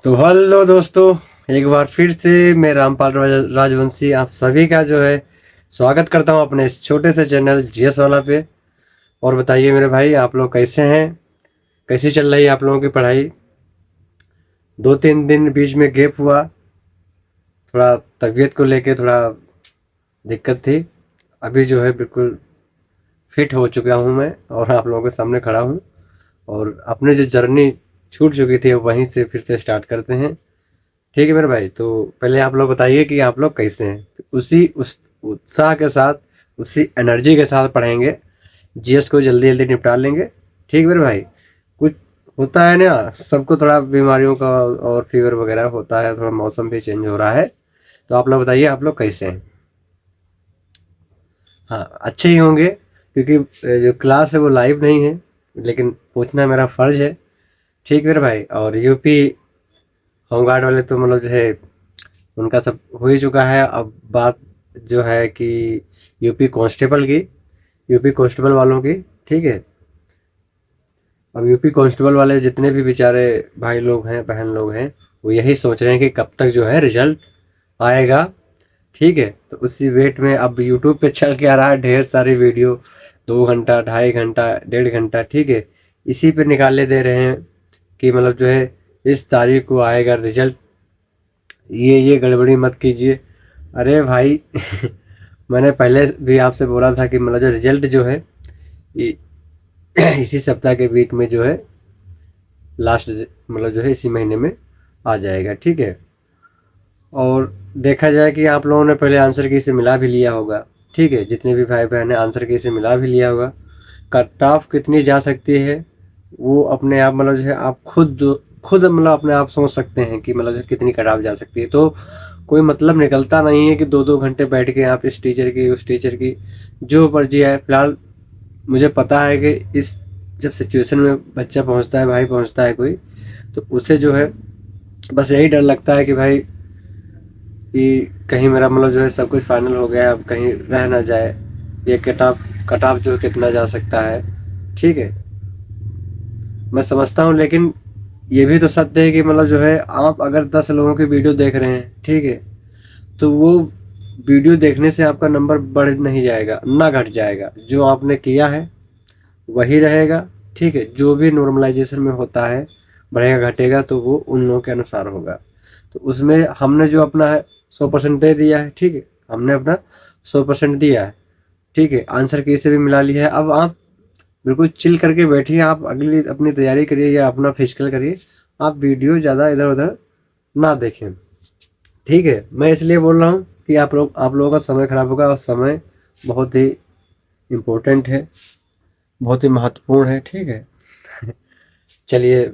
तो हेलो दोस्तों, एक बार फिर से मैं रामपाल राजवंशी आप सभी का जो है स्वागत करता हूं अपने इस छोटे से चैनल जीएस वाला पे। और बताइए मेरे भाई, आप लोग कैसे हैं? कैसी चल रही है आप लोगों की पढ़ाई? 2-3 दिन बीच में गैप हुआ, थोड़ा तबीयत को लेके थोड़ा दिक्कत थी। अभी जो है बिल्कुल फिट हो चुका हूं मैं और आप लोगों के सामने खड़ा हूं। और अपने जो जर्नी छूट चुकी थी वहीं से फिर से स्टार्ट करते हैं। ठीक है मेरे भाई, तो पहले आप लोग बताइए कि आप लोग कैसे हैं? उसी उस उत्साह के साथ, उसी एनर्जी के साथ पढ़ेंगे, जीएस को जल्दी जल्दी निपटा लेंगे। ठीक है मेरे भाई। कुछ होता है ना, सबको थोड़ा बीमारियों का और फीवर वगैरह होता है, थोड़ा मौसम भी चेंज हो रहा है। तो आप लोग बताइए, आप लोग कैसे हैं? हाँ, अच्छे ही होंगे, क्योंकि जो क्लास है वो लाइव नहीं है, लेकिन पूछना मेरा फर्ज है। ठीक है मेरे भाई। और यूपी होमगार्ड वाले तो मतलब जो है उनका सब हो ही चुका है। अब बात जो है कि यूपी कांस्टेबल की, यूपी कांस्टेबल वालों की। ठीक है। अब यूपी कांस्टेबल वाले जितने भी बेचारे भाई लोग हैं, बहन लोग हैं, वो यही सोच रहे हैं कि कब तक जो है रिजल्ट आएगा। ठीक है, तो उसी वेट में अब यूट्यूब पे चल के आ रहा है ढेर सारी वीडियो, 2 घंटा, 2.5 घंटा, 1.5 घंटा। ठीक है, इसी पे निकाले दे रहे हैं कि मतलब जो है इस तारीख को आएगा रिजल्ट, ये गड़बड़ी मत कीजिए। अरे भाई मैंने पहले भी आपसे बोला था कि मतलब जो रिजल्ट जो है इ- इसी सप्ताह के वीक में जो है लास्ट, मतलब जो है इसी महीने में आ जाएगा। ठीक है। और देखा जाए कि आप लोगों ने पहले आंसर की से मिला भी लिया होगा। ठीक है, जितने भी भाई बहन ने आंसर की से मिला भी लिया होगा। कट ऑफ कितनी जा सकती है वो अपने आप मतलब जो है आप खुद मतलब अपने आप सोच सकते हैं कि मतलब जो कितनी कट ऑफ जा सकती है। तो कोई मतलब निकलता नहीं है कि 2-2 घंटे बैठ के आप इस टीचर की उस टीचर की जो मर्जी है। फिलहाल मुझे पता है कि इस जब सिचुएशन में बच्चा पहुंचता है, भाई पहुंचता है कोई, तो उसे जो है बस यही डर लगता है कि भाई कि कहीं मेरा मतलब जो है सब कुछ फाइनल हो गया है, अब कहीं रह ना जाए। ये कट ऑफ जो है कितना जा सकता है। ठीक है, मैं समझता हूँ, लेकिन ये भी तो सत्य है कि मतलब जो है आप अगर 10 लोगों की वीडियो देख रहे हैं, ठीक है, तो वो वीडियो देखने से आपका नंबर बढ़ नहीं जाएगा ना घट जाएगा। जो आपने किया है वही रहेगा। ठीक है, जो भी नॉर्मलाइजेशन में होता है बढ़ेगा घटेगा तो वो उन लोगों के अनुसार होगा। तो उसमें हमने जो अपना है 100% दे दिया है। ठीक है, हमने अपना 100% दिया है। ठीक है, आंसर की से भी मिला लिया है। अब आप बिल्कुल चिल करके बैठिए, आप अगली अपनी तैयारी करिए या अपना फिजिकल करिए। आप वीडियो ज़्यादा इधर उधर ना देखें। ठीक है, मैं इसलिए बोल रहा हूँ कि आप लोगों का समय खराब होगा, और समय बहुत ही इम्पोर्टेंट है, बहुत ही महत्वपूर्ण है। ठीक है, चलिए,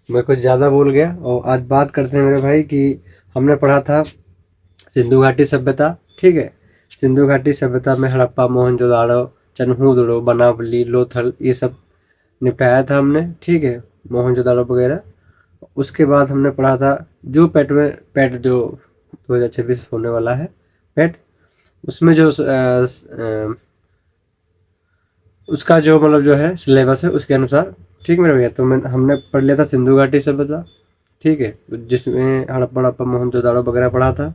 मैं कुछ ज़्यादा बोल गया और आज बात करते हैं मेरे भाई कि हमने पढ़ा था सिंधु घाटी सभ्यता। ठीक है, सिंधु घाटी सभ्यता में हड़प्पा, मोहनजोदाड़ो, चनहूदड़ो, बनावली, लोथल, ये सब निपटाया था हमने। ठीक है, मोहनजोदाड़ो वगैरह। उसके बाद हमने पढ़ा था जो पेट जो 2026 होने वाला है, पेट, उसमें जो उसका जो मतलब जो है सिलेबस है उसके अनुसार। ठीक मेरे भैया, तो मैं हमने पढ़ लिया था सिंधु घाटी सभ्यता। ठीक है, जिसमें हड़प्पा हड़प्पा मोहनजोदाड़ो वगैरह पढ़ा था।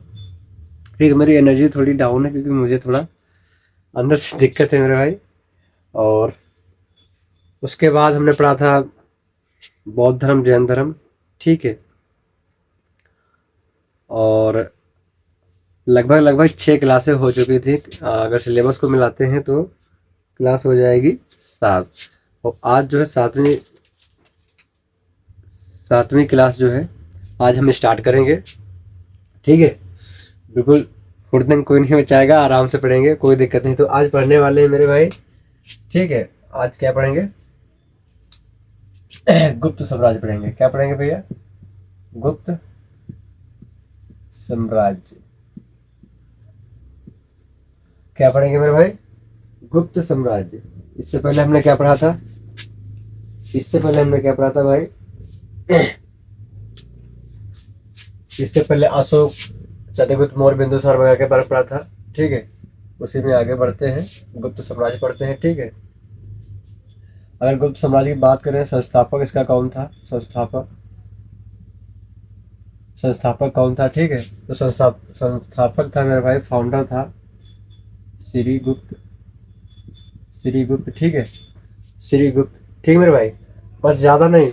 ठीक है, मेरी एनर्जी थोड़ी डाउन है क्योंकि मुझे थोड़ा अंदर से दिक्कत है मेरे भाई। और उसके बाद हमने पढ़ा था बौद्ध धर्म, जैन धर्म। ठीक है, और लगभग लगभग 6 क्लासें हो चुकी थी। अगर सिलेबस को मिलाते हैं तो क्लास हो जाएगी 7। और आज जो है सातवीं सातवीं क्लास जो है आज हम स्टार्ट करेंगे। ठीक है, बिल्कुल हुड़दंग कोई नहीं मचाएगा, आराम से पढ़ेंगे, कोई दिक्कत नहीं। तो आज पढ़ने वाले हैं मेरे भाई। ठीक है, आज क्या पढ़ेंगे? गुप्त साम्राज्य पढ़ेंगे। क्या पढ़ेंगे भैया? गुप्त साम्राज्य। क्या पढ़ेंगे मेरे भाई? गुप्त साम्राज्य। इससे पहले हमने क्या पढ़ा था? इससे पहले हमने क्या पढ़ा था भाई? इससे पहले अशोक, चंद्रगुप्त मौर्य, बिंदुसार वगैरह के बारे में पढ़ा था। ठीक है, उसी में आगे बढ़ते हैं, गुप्त साम्राज्य पढ़ते हैं। ठीक है, अगर गुप्त साम्राज्य की बात करें, संस्थापक इसका कौन था? संस्थापक संस्थापक कौन था, ठीक है। तो संस्थापक था मेरे भाई, फाउंडर था श्रीगुप्त, श्रीगुप्त, ठीक है, श्रीगुप्त, ठीक है मेरे भाई। बस ज़्यादा नहीं,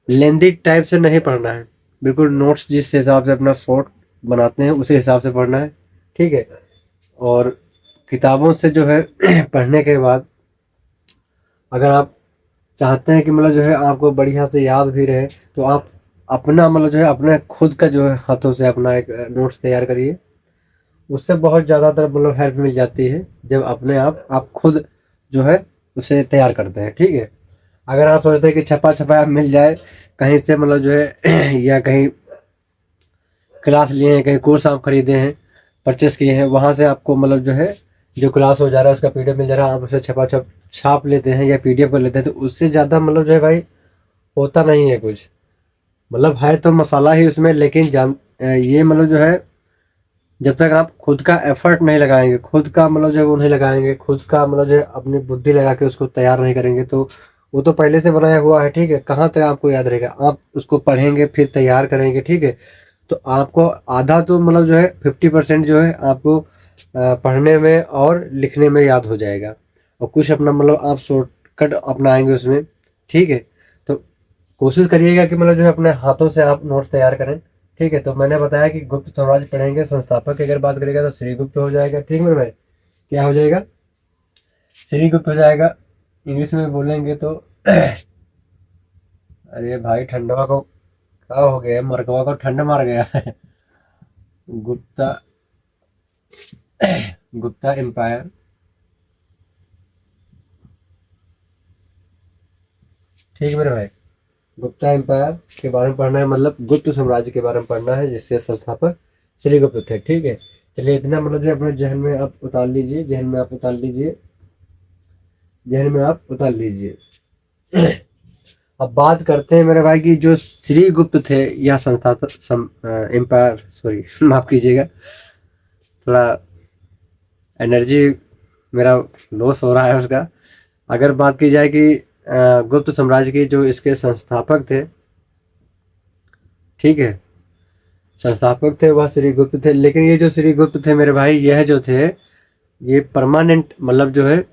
लेंदी टाइप से नहीं पढ़ना है, बिल्कुल नोट्स जिस हिसाब से अपना शॉर्ट बनाते हैं उसी हिसाब से पढ़ना है, ठीक है। और किताबों से जो है पढ़ने के बाद अगर आप चाहते हैं कि मतलब जो है आपको बढ़िया से याद भी रहे, तो आप अपना मतलब जो है अपने खुद का जो है हाथों से अपना एक नोट्स तैयार करिए। उससे बहुत ज़्यादातर मतलब हेल्प मिल जाती है जब अपने आप खुद जो है उसे तैयार करते हैं, ठीक है। अगर आप सोचते हैं कि छपा छपाया मिल जाए कहीं से मतलब जो है या कहीं क्लास लिए हैं, कहीं कोर्स आप खरीदे हैं, परचेस किए हैं, वहाँ से आपको मतलब जो है जो क्लास हो जा रहा है उसका पीडीएफ मिल जा रहा है, आप उसे छपा छप छाप लेते हैं या पीडीएफ कर लेते हैं, तो उससे ज़्यादा मतलब जो है भाई होता नहीं है कुछ। मतलब है तो मसाला ही उसमें, लेकिन ये मतलब जो है जब तक आप खुद का एफर्ट नहीं लगाएंगे, खुद का मतलब जो है वो नहीं लगाएंगे, खुद का मतलब जो है अपनी बुद्धि लगा के उसको तैयार नहीं करेंगे, तो वो तो पहले से बनाया हुआ है, ठीक है, कहाँ तक आपको याद रहेगा। आप उसको पढ़ेंगे फिर तैयार करेंगे, ठीक है, तो आपको आधा तो मतलब जो है 50% जो है आपको पढ़ने में और लिखने में याद हो जाएगा, और कुछ अपना मतलब आप शॉर्टकट अपनाएंगे उसमें, ठीक है। तो कोशिश करिएगा कि मतलब जो है अपने हाथों से आप नोट्स तैयार करें, ठीक है। तो मैंने बताया कि गुप्त साम्राज्य पढ़ेंगे, संस्थापक की अगर बात करेगा तो श्रीगुप्त हो जाएगा, ठीक है मेरे भाई। क्या हो जाएगा, श्रीगुप्त हो जाएगा। इंग्लिश में बोलेंगे तो अरे भाई ठंडवा को क्या हो गया, मरकवा को ठंड मार गया है। गुप्ता, गुप्ता एम्पायर, ठीक है मेरे भाई। गुप्ता एम्पायर के बारे में पढ़ना है, मतलब गुप्त साम्राज्य के बारे में पढ़ना है जिसके संस्थापक श्रीगुप्त थे, ठीक है। चलिए इतना मतलब जो अपने जहन में आप उतार लीजिए, जहन में आप उतार लीजिए, जहन में आप उतार लीजिए। अब बात करते हैं मेरे भाई की जो श्रीगुप्त थे या संस्थापक एम्पायर, सॉरी माफ कीजिएगा, थोड़ा एनर्जी मेरा लॉस हो रहा है उसका। अगर बात की जाए कि गुप्त साम्राज्य के जो इसके संस्थापक थे, ठीक है, संस्थापक थे वह श्रीगुप्त थे, लेकिन ये जो श्रीगुप्त थे मेरे भाई, यह जो थे ये परमानेंट मतलब जो है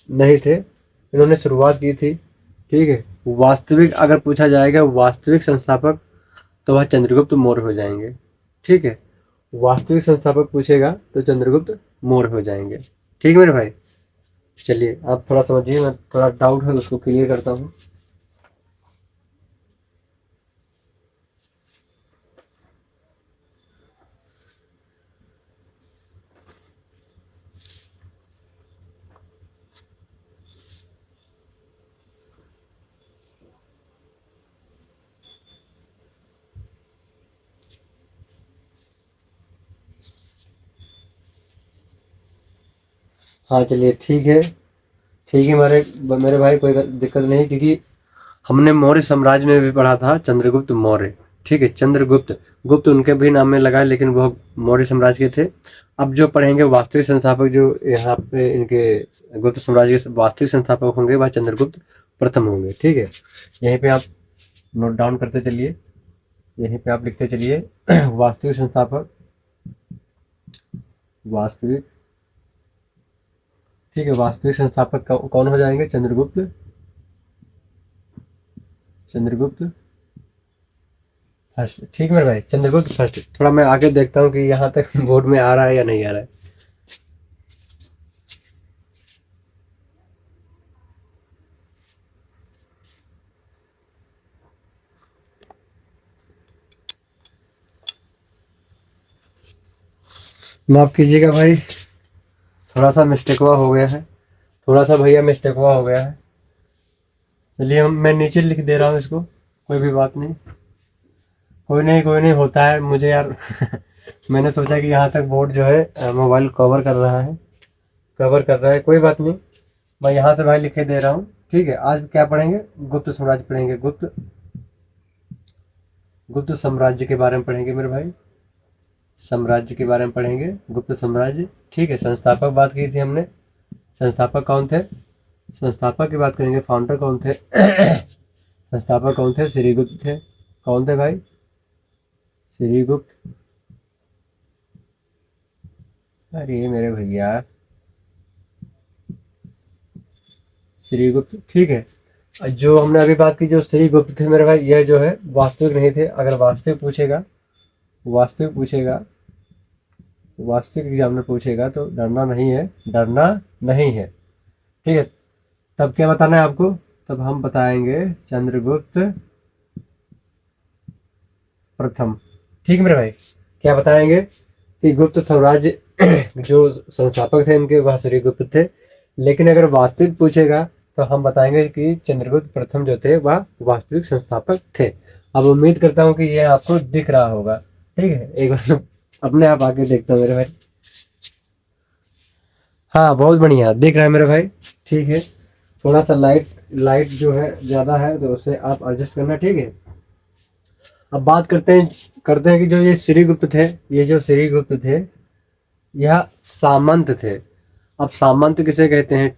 नहीं थे, इन्होंने शुरुआत की थी, ठीक है। वास्तविक अगर पूछा जाएगा वास्तविक संस्थापक, तो वह चंद्रगुप्त मौर्य हो जाएंगे, ठीक है। वास्तविक संस्थापक पूछेगा तो चंद्रगुप्त मौर्य हो जाएंगे, ठीक है मेरे भाई। चलिए आप थोड़ा समझिए, मैं थोड़ा डाउट है उसको क्लियर करता हूँ। हाँ चलिए ठीक है, ठीक है मेरे मेरे भाई, कोई दिक्कत नहीं, क्योंकि हमने मौर्य साम्राज्य में भी पढ़ा था चंद्रगुप्त मौर्य, ठीक है, चंद्रगुप्त, गुप्त उनके भी नाम में लगा है, लेकिन वह मौर्य साम्राज्य के थे। अब जो पढ़ेंगे वास्तविक संस्थापक जो यहाँ पे इनके गुप्त साम्राज्य के वास्तविक संस्थापक होंगे वह चंद्रगुप्त प्रथम होंगे, ठीक है। यहीं पे आप नोट डाउन करते चलिए, यहीं पे आप लिखते चलिए वास्तविक संस्थापक, वास्तविक, ठीक है, वास्तविक संस्थापक कौन हो जाएंगे, चंद्रगुप्त, चंद्रगुप्त फर्स्ट, ठीक है मेरे भाई, चंद्रगुप्त फर्स्ट। थोड़ा मैं आगे देखता हूँ कि यहाँ तक बोर्ड में आ रहा है या नहीं आ रहा है। माफ कीजिएगा भाई, थोड़ा सा मिस्टेकवा हो गया है, थोड़ा सा भैया मिस्टेकवा हो गया है। चलिए हम मैं नीचे लिख दे रहा हूँ इसको, कोई भी बात नहीं, कोई नहीं, कोई नहीं, होता है मुझे यार मैंने सोचा कि यहाँ तक बोर्ड जो है मोबाइल कवर कर रहा है, कवर कर रहा है, कोई बात नहीं। मैं यहाँ से भाई लिखे दे रहा हूँ, ठीक है। आज क्या पढ़ेंगे, गुप्त साम्राज्य पढ़ेंगे, गुप्त, गुप्त साम्राज्य के बारे में पढ़ेंगे मेरे भाई, साम्राज्य के बारे में पढ़ेंगे, गुप्त साम्राज्य, ठीक है। संस्थापक बात की थी हमने, संस्थापक कौन थे, संस्थापक की बात करेंगे, फाउंडर कौन थे, संस्थापक कौन थे, श्रीगुप्त थे, कौन थे भाई, श्रीगुप्त, अरे मेरे भैया, श्रीगुप्त, ठीक है। जो हमने अभी बात की, जो श्रीगुप्त थे मेरे भाई, यह जो है वास्तविक नहीं थे। अगर वास्तविक पूछेगा, वास्तविक पूछेगा, वास्तविक एग्जाम में पूछेगा तो डरना नहीं है, डरना नहीं है, ठीक है। तब क्या बताना है आपको? तब हम बताएंगे चंद्रगुप्त प्रथम, ठीक है मेरे भाई। क्या बताएंगे कि गुप्त साम्राज्य जो संस्थापक थे इनके, वह श्रीगुप्त थे। लेकिन अगर वास्तविक पूछेगा तो हम बताएंगे कि चंद्रगुप्त प्रथम जो थे वह वास्तविक संस्थापक थे। अब उम्मीद करता हूँ कि यह आपको दिख रहा होगा, ठीक है। एक बार अपने आप आके देखता हूँ मेरे भाई। हाँ, बहुत बढ़िया दिख रहा है मेरे भाई, ठीक है। थोड़ा सा लाइट लाइट जो है ज़्यादा है तो उसे आप एडजस्ट करना, ठीक है। अब बात करते हैं कि जो ये श्रीगुप्त थे, ये जो श्रीगुप्त थे यह सामंत थे। अब सामंत किसे कहते हैं?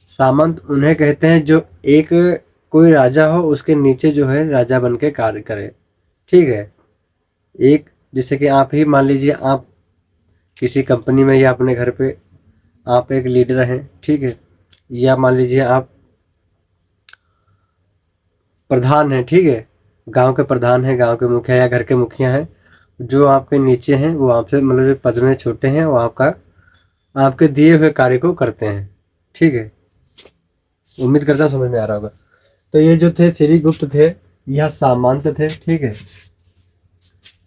सामंत उन्हें कहते हैं जो एक कोई राजा हो उसके नीचे जो है राजा बन के कार्य करे, ठीक है। एक, जैसे कि आप ही मान लीजिए, आप किसी कंपनी में या अपने घर पे आप एक लीडर हैं, ठीक है। या मान लीजिए आप प्रधान हैं, ठीक है। गांव के प्रधान हैं, गांव के मुखिया या घर के मुखिया हैं। जो आपके नीचे हैं वो आपसे मतलब जो पद में छोटे हैं वो आपका आपके दिए हुए कार्य को करते हैं, ठीक है। उम्मीद करता हूँ समझ में आ रहा होगा। तो ये जो थे श्रीगुप्त थे, यह सामंत थे, ठीक है।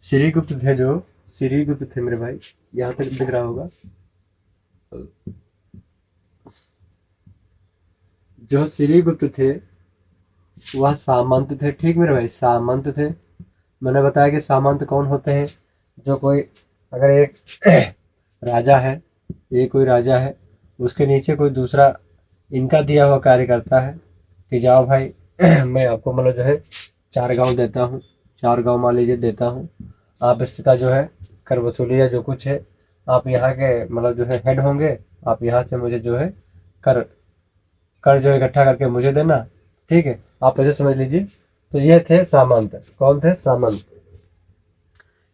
श्रीगुप्त थे, जो श्रीगुप्त थे मेरे भाई, यहाँ तक दिख रहा होगा। जो श्रीगुप्त थे वह सामंत थे, ठीक मेरे भाई, सामंत थे। मैंने बताया कि सामंत कौन होते हैं? जो कोई, अगर एक राजा है, ये कोई राजा है, उसके नीचे कोई दूसरा इनका दिया हुआ कार्य करता है कि जाओ भाई मैं आपको मतलब जो है 4 गांव देता हूँ, 4 गांव मान लीजिए देता हूँ, आप इसका जो है कर वसूली या जो कुछ है, आप यहाँ के मतलब जो है हेड होंगे, आप यहाँ से मुझे जो है कर कर जो इकट्ठा करके मुझे देना, ठीक है। आप ऐसे समझ लीजिए। तो ये थे सामंत। कौन थे? सामंत।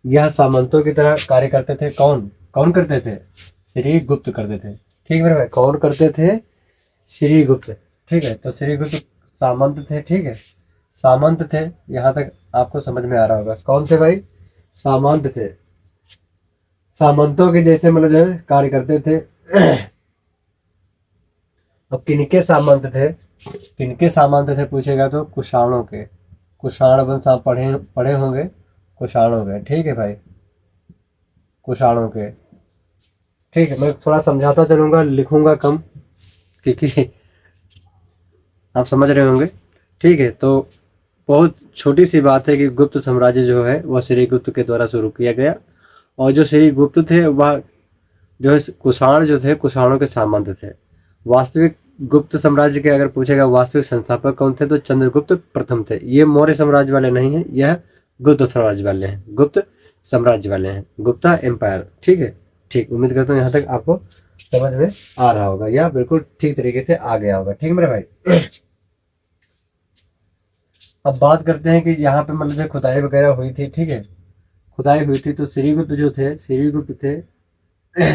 यह सामंतों की तरह कार्य करते थे। कौन कौन करते थे? श्रीगुप्त करते थे, ठीक है मेरे भाई। कौन करते थे? श्रीगुप्त, ठीक है। तो श्रीगुप्त सामंत थे, ठीक है, सामंत थे। यहाँ तक आपको समझ में आ रहा होगा। कौन थे भाई? सामंत थे। सामंतों के जैसे मतलब जो है कार्य करते थे। अब किनके सामंत थे? किनके सामंत थे पूछेगा तो कुषाणों के। कुषाण वंश आप पढ़े पढ़े होंगे, कुषाणों के, ठीक है भाई, कुषाणों के, ठीक है। मैं थोड़ा समझाता चलूंगा, लिखूंगा कम, क्योंकि आप समझ रहे होंगे, ठीक है। तो बहुत छोटी सी बात है कि गुप्त साम्राज्य जो है वह श्रीगुप्त के द्वारा शुरू किया गया। और जो श्रीगुप्त थे वह जो है कुषाण जो थे, कुषाणों के सामंत थे। वास्तविक गुप्त साम्राज्य के अगर पूछेगा वास्तविक संस्थापक कौन थे, तो चंद्रगुप्त प्रथम थे। ये मौर्य साम्राज्य वाले नहीं हैं, यह गुप्त साम्राज्य वाले हैं, गुप्त साम्राज्य वाले हैं, गुप्ता एम्पायर, ठीक है। ठीक, उम्मीद करता हूँ यहाँ तक आपको समझ में आ रहा होगा या बिल्कुल ठीक तरीके से आ गया होगा, ठीक है मेरे भाई। अब बात करते हैं कि यहाँ पे मतलब जो खुदाई वगैरह हुई थी, ठीक है, खुदाई हुई थी, तो श्रीगुप्त जो थे, श्रीगुप्त थे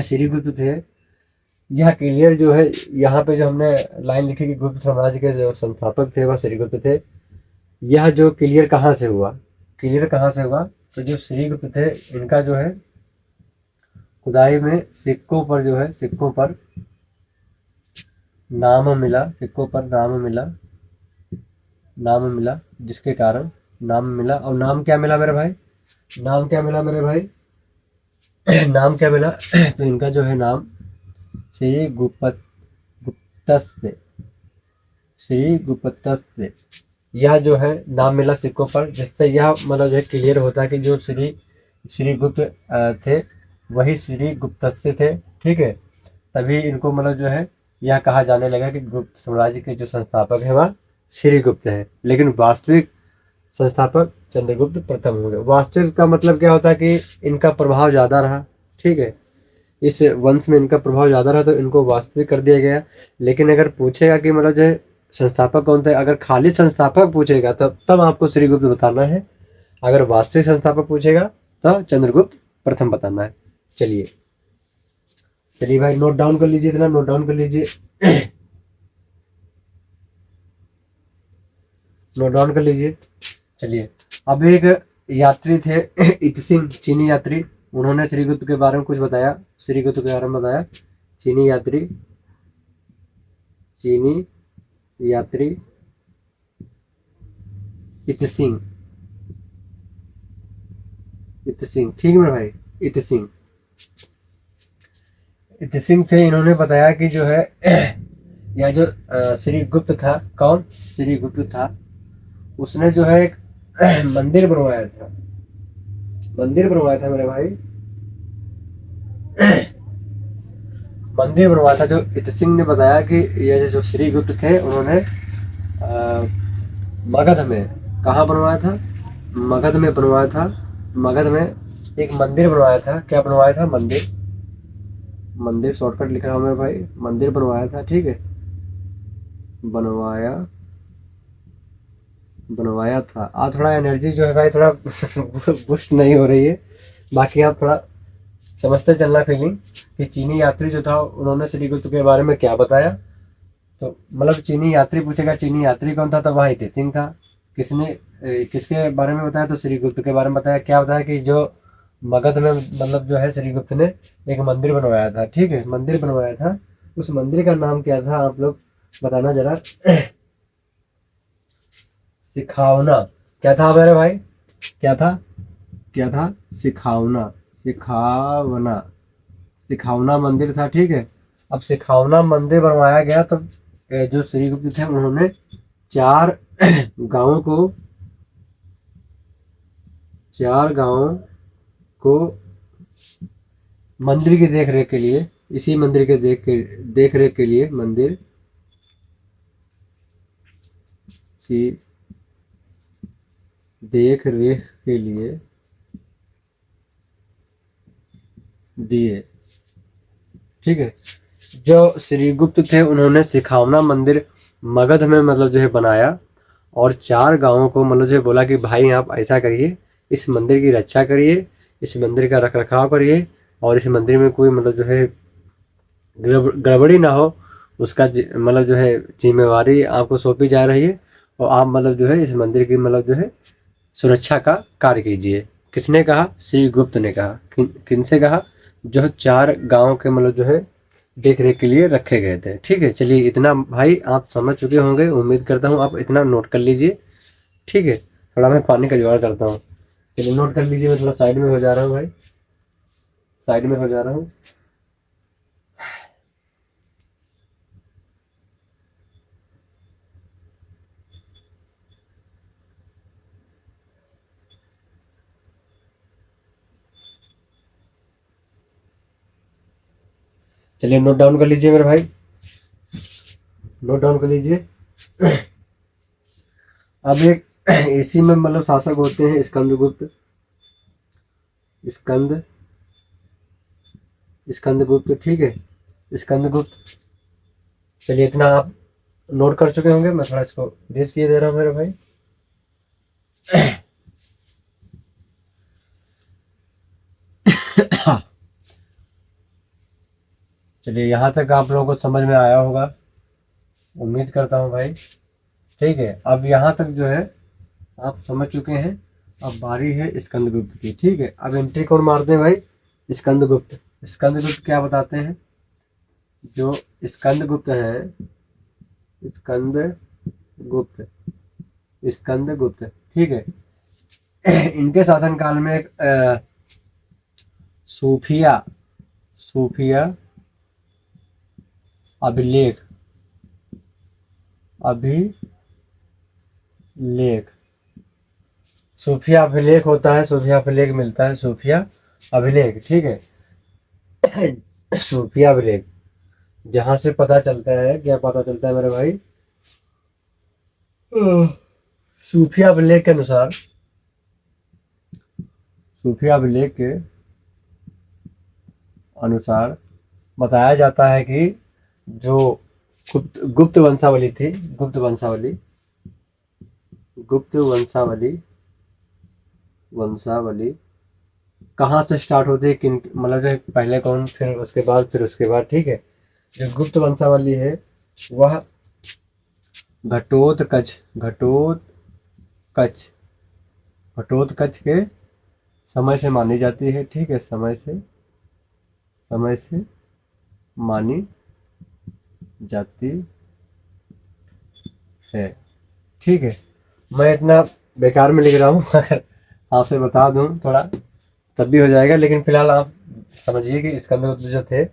श्रीगुप्त थे। यह क्लियर जो है, यहाँ पे जो हमने लाइन लिखी कि गुप्त साम्राज्य के जो संस्थापक थे वह श्रीगुप्त थे, यह जो क्लियर कहाँ से हुआ? क्लियर कहाँ से हुआ? तो जो श्रीगुप्त थे इनका जो है खुदाई में सिक्कों पर जो है, सिक्कों पर नाम मिला, सिक्कों पर नाम मिला, नाम मिला, जिसके कारण नाम मिला। और नाम क्या मिला मेरे भाई? नाम क्या मिला मेरे भाई? नाम क्या मिला? तो इनका जो है नाम श्री गुप्तस्य, श्री गुप्तस्य, यह जो है नाम मिला सिक्कों पर, जिससे यह मतलब जो है क्लियर होता है कि जो श्री गुप्त थे वही श्री गुप्तस्य थे, ठीक है। तभी इनको मतलब जो है यह कहा जाने लगा कि गुप्त साम्राज्य के जो संस्थापक है वह श्रीगुप्त है। लेकिन वास्तविक संस्थापक चंद्रगुप्त प्रथम हो गए। वास्तविक का मतलब क्या होता है कि इनका प्रभाव ज़्यादा रहा, ठीक है, इस वंश में इनका प्रभाव ज़्यादा रहा तो इनको वास्तविक कर दिया गया। लेकिन अगर पूछेगा कि मतलब जो है संस्थापक कौन थे, अगर खाली संस्थापक पूछेगा तब आपको श्रीगुप्त बताना है। अगर वास्तविक संस्थापक पूछेगा तो चंद्रगुप्त प्रथम बताना है। चलिए चलिए भाई, नोट डाउन कर लीजिए, इतना नोट डाउन कर लीजिए। नोट डाउन कर लीजिए। चलिए, अब एक यात्री थे इत सिंह, चीनी यात्री, उन्होंने श्रीगुप्त के बारे में कुछ बताया। श्रीगुप्त के बारे में बताया। चीनी यात्री, चीनी यात्री इत सिंह, इत सिंह, ठीक है भाई, इत सिंह, इत सिंह थे। इन्होंने बताया कि जो है यह जो श्रीगुप्त था, कौन श्रीगुप्त था, उसने जो है एक मंदिर बनवाया था, मंदिर बनवाया था मेरे भाई, मंदिर बनवाया था। जो इत सिंह ने बताया कि ये जो श्रीगुप्त थे, उन्होंने मगध में, कहाँ बनवाया था, मगध में बनवाया था। मगध में एक मंदिर बनवाया था। क्या बनवाया था? मंदिर, मंदिर शॉर्टकट लिख रहा हूँ मेरे भाई, मंदिर बनवाया था, ठीक है, बनवाया, बनवाया था। आज थोड़ा एनर्जी जो है भाई थोड़ा बुस्ट नहीं हो रही है, बाकी आप थोड़ा समझते चलना फीलिंग कि चीनी यात्री जो था उन्होंने श्रीगुप्त के बारे में क्या बताया। तो मतलब चीनी यात्री पूछेगा चीनी यात्री कौन था, तो वहाँ इत सिंह था। किसने किसके बारे में बताया? तो श्रीगुप्त के बारे में बताया। क्या बताया? कि जो मगध में मतलब जो है श्रीगुप्त ने एक मंदिर बनवाया था, ठीक है, मंदिर बनवाया था। उस मंदिर का नाम क्या था, आप लोग बताना जरा। सिखावना। क्या था मेरे भाई? क्या था? क्या था? सिखावना, सिखावना, सिखावना मंदिर था, ठीक है। अब सिखावना मंदिर बनवाया गया, तो जो श्रीगुप्त थे उन्होंने 4 गांवों को, 4 गांवों को मंदिर की देख रेख के लिए, इसी मंदिर के देख रेख के लिए, मंदिर की देख रेख के लिए दिए, ठीक है। जो श्रीगुप्त थे उन्होंने सिखावना मंदिर मगध में मतलब जो है बनाया, और 4 गांवों को मतलब जो बोला कि भाई आप ऐसा करिए, इस मंदिर की रक्षा करिए, इस मंदिर का रख रखाव करिए, और इस मंदिर में कोई मतलब जो है गड़बड़ी ना हो, उसका मतलब जो है जिम्मेवारी आपको सौंपी जा रही है, और आप मतलब जो है इस मंदिर की मतलब जो है सुरक्षा का कार्य कीजिए। किसने कहा? श्रीगुप्त ने कहा। किन से कहा? जो 4 गांव के मतलब जो है देख रेख के लिए रखे गए थे, ठीक है। चलिए, इतना भाई आप समझ चुके होंगे, उम्मीद करता हूँ आप इतना नोट कर लीजिए, ठीक है। थोड़ा मैं पानी का जुगाड़ करता हूँ। चलिए नोट कर लीजिए, मैं थोड़ा साइड में हो जा रहा हूँ भाई, साइड में हो जा रहा हूँ। चलिए नोट डाउन कर लीजिए मेरे भाई, नोट डाउन कर लीजिए। अब एक इसी में मतलब शासक होते हैं स्कंदगुप्त, स्कंद, स्कंदगुप्त, ठीक है, स्कंदगुप्त। चलिए इतना आप नोट कर चुके होंगे, मैं थोड़ा इसको रेस किए दे रहा हूँ मेरे भाई। चलिए यहाँ तक आप लोगों को समझ में आया होगा, उम्मीद करता हूँ भाई, ठीक है। अब यहाँ तक जो है आप समझ चुके हैं। अब बारी है स्कंदगुप्त की, ठीक है। अब एंट्री कौन मारते हैं भाई? स्कंदगुप्त। स्कंदगुप्त क्या बताते हैं? जो स्कंदगुप्त है, स्कंदगुप्त, स्कंदगुप्त, ठीक है। इनके शासनकाल में एक सूफिया, सूफिया अभिलेख, अभिलेख, सूफिया अभिलेख होता है, सूफिया अभिलेख मिलता है, सूफिया अभिलेख, ठीक है। सूफिया अभिलेख, जहां से पता चलता है, क्या पता चलता है मेरे भाई? सूफिया अभिलेख के अनुसार, सूफिया अभिलेख के अनुसार बताया जाता है कि जो गुप्त वंशावली थी, गुप्त वंशावली, गुप्त वंशावली, वंशावली कहाँ से स्टार्ट होती है, किन मतलब जो पहले कौन, फिर उसके बाद, फिर उसके बाद, ठीक है। जो गुप्त वंशावली है वह घटोत्कच घटोत्कच घटोत्कच के समय से मानी जाती है, ठीक है। समय से मानी जाती है, ठीक है। मैं इतना बेकार में लिख रहा हूँ अगर आपसे बता दूं थोड़ा तब भी हो जाएगा, लेकिन फिलहाल आप समझिए कि स्कंदगुप्त जो थे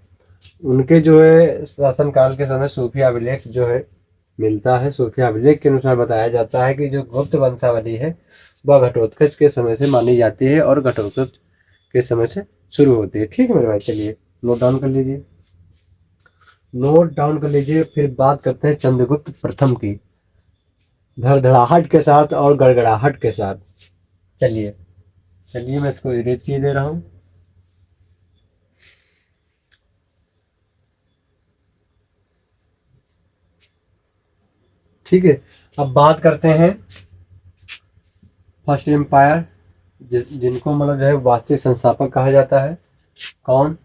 उनके जो है शासन काल के समय सूफी अभिलेख जो है मिलता है। सूफी अभिलेख के अनुसार बताया जाता है कि जो गुप्त वंशावली है वह घटोत्कच के समय से मानी जाती है और घटोत्कच के समय से शुरू होती है, ठीक है मेरे भाई। चलिए नोट डाउन कर लीजिए, नोट डाउन कर लीजिए। फिर बात करते हैं चंद्रगुप्त प्रथम की, धड़धड़ाहट के साथ और गड़गड़ाहट के साथ। चलिए चलिए मैं इसको इरेज किए दे रहा हूँ। ठीक है, अब बात करते हैं फर्स्ट एम्पायर, जिनको मतलब जो है वास्तविक संस्थापक कहा जाता है। कौन?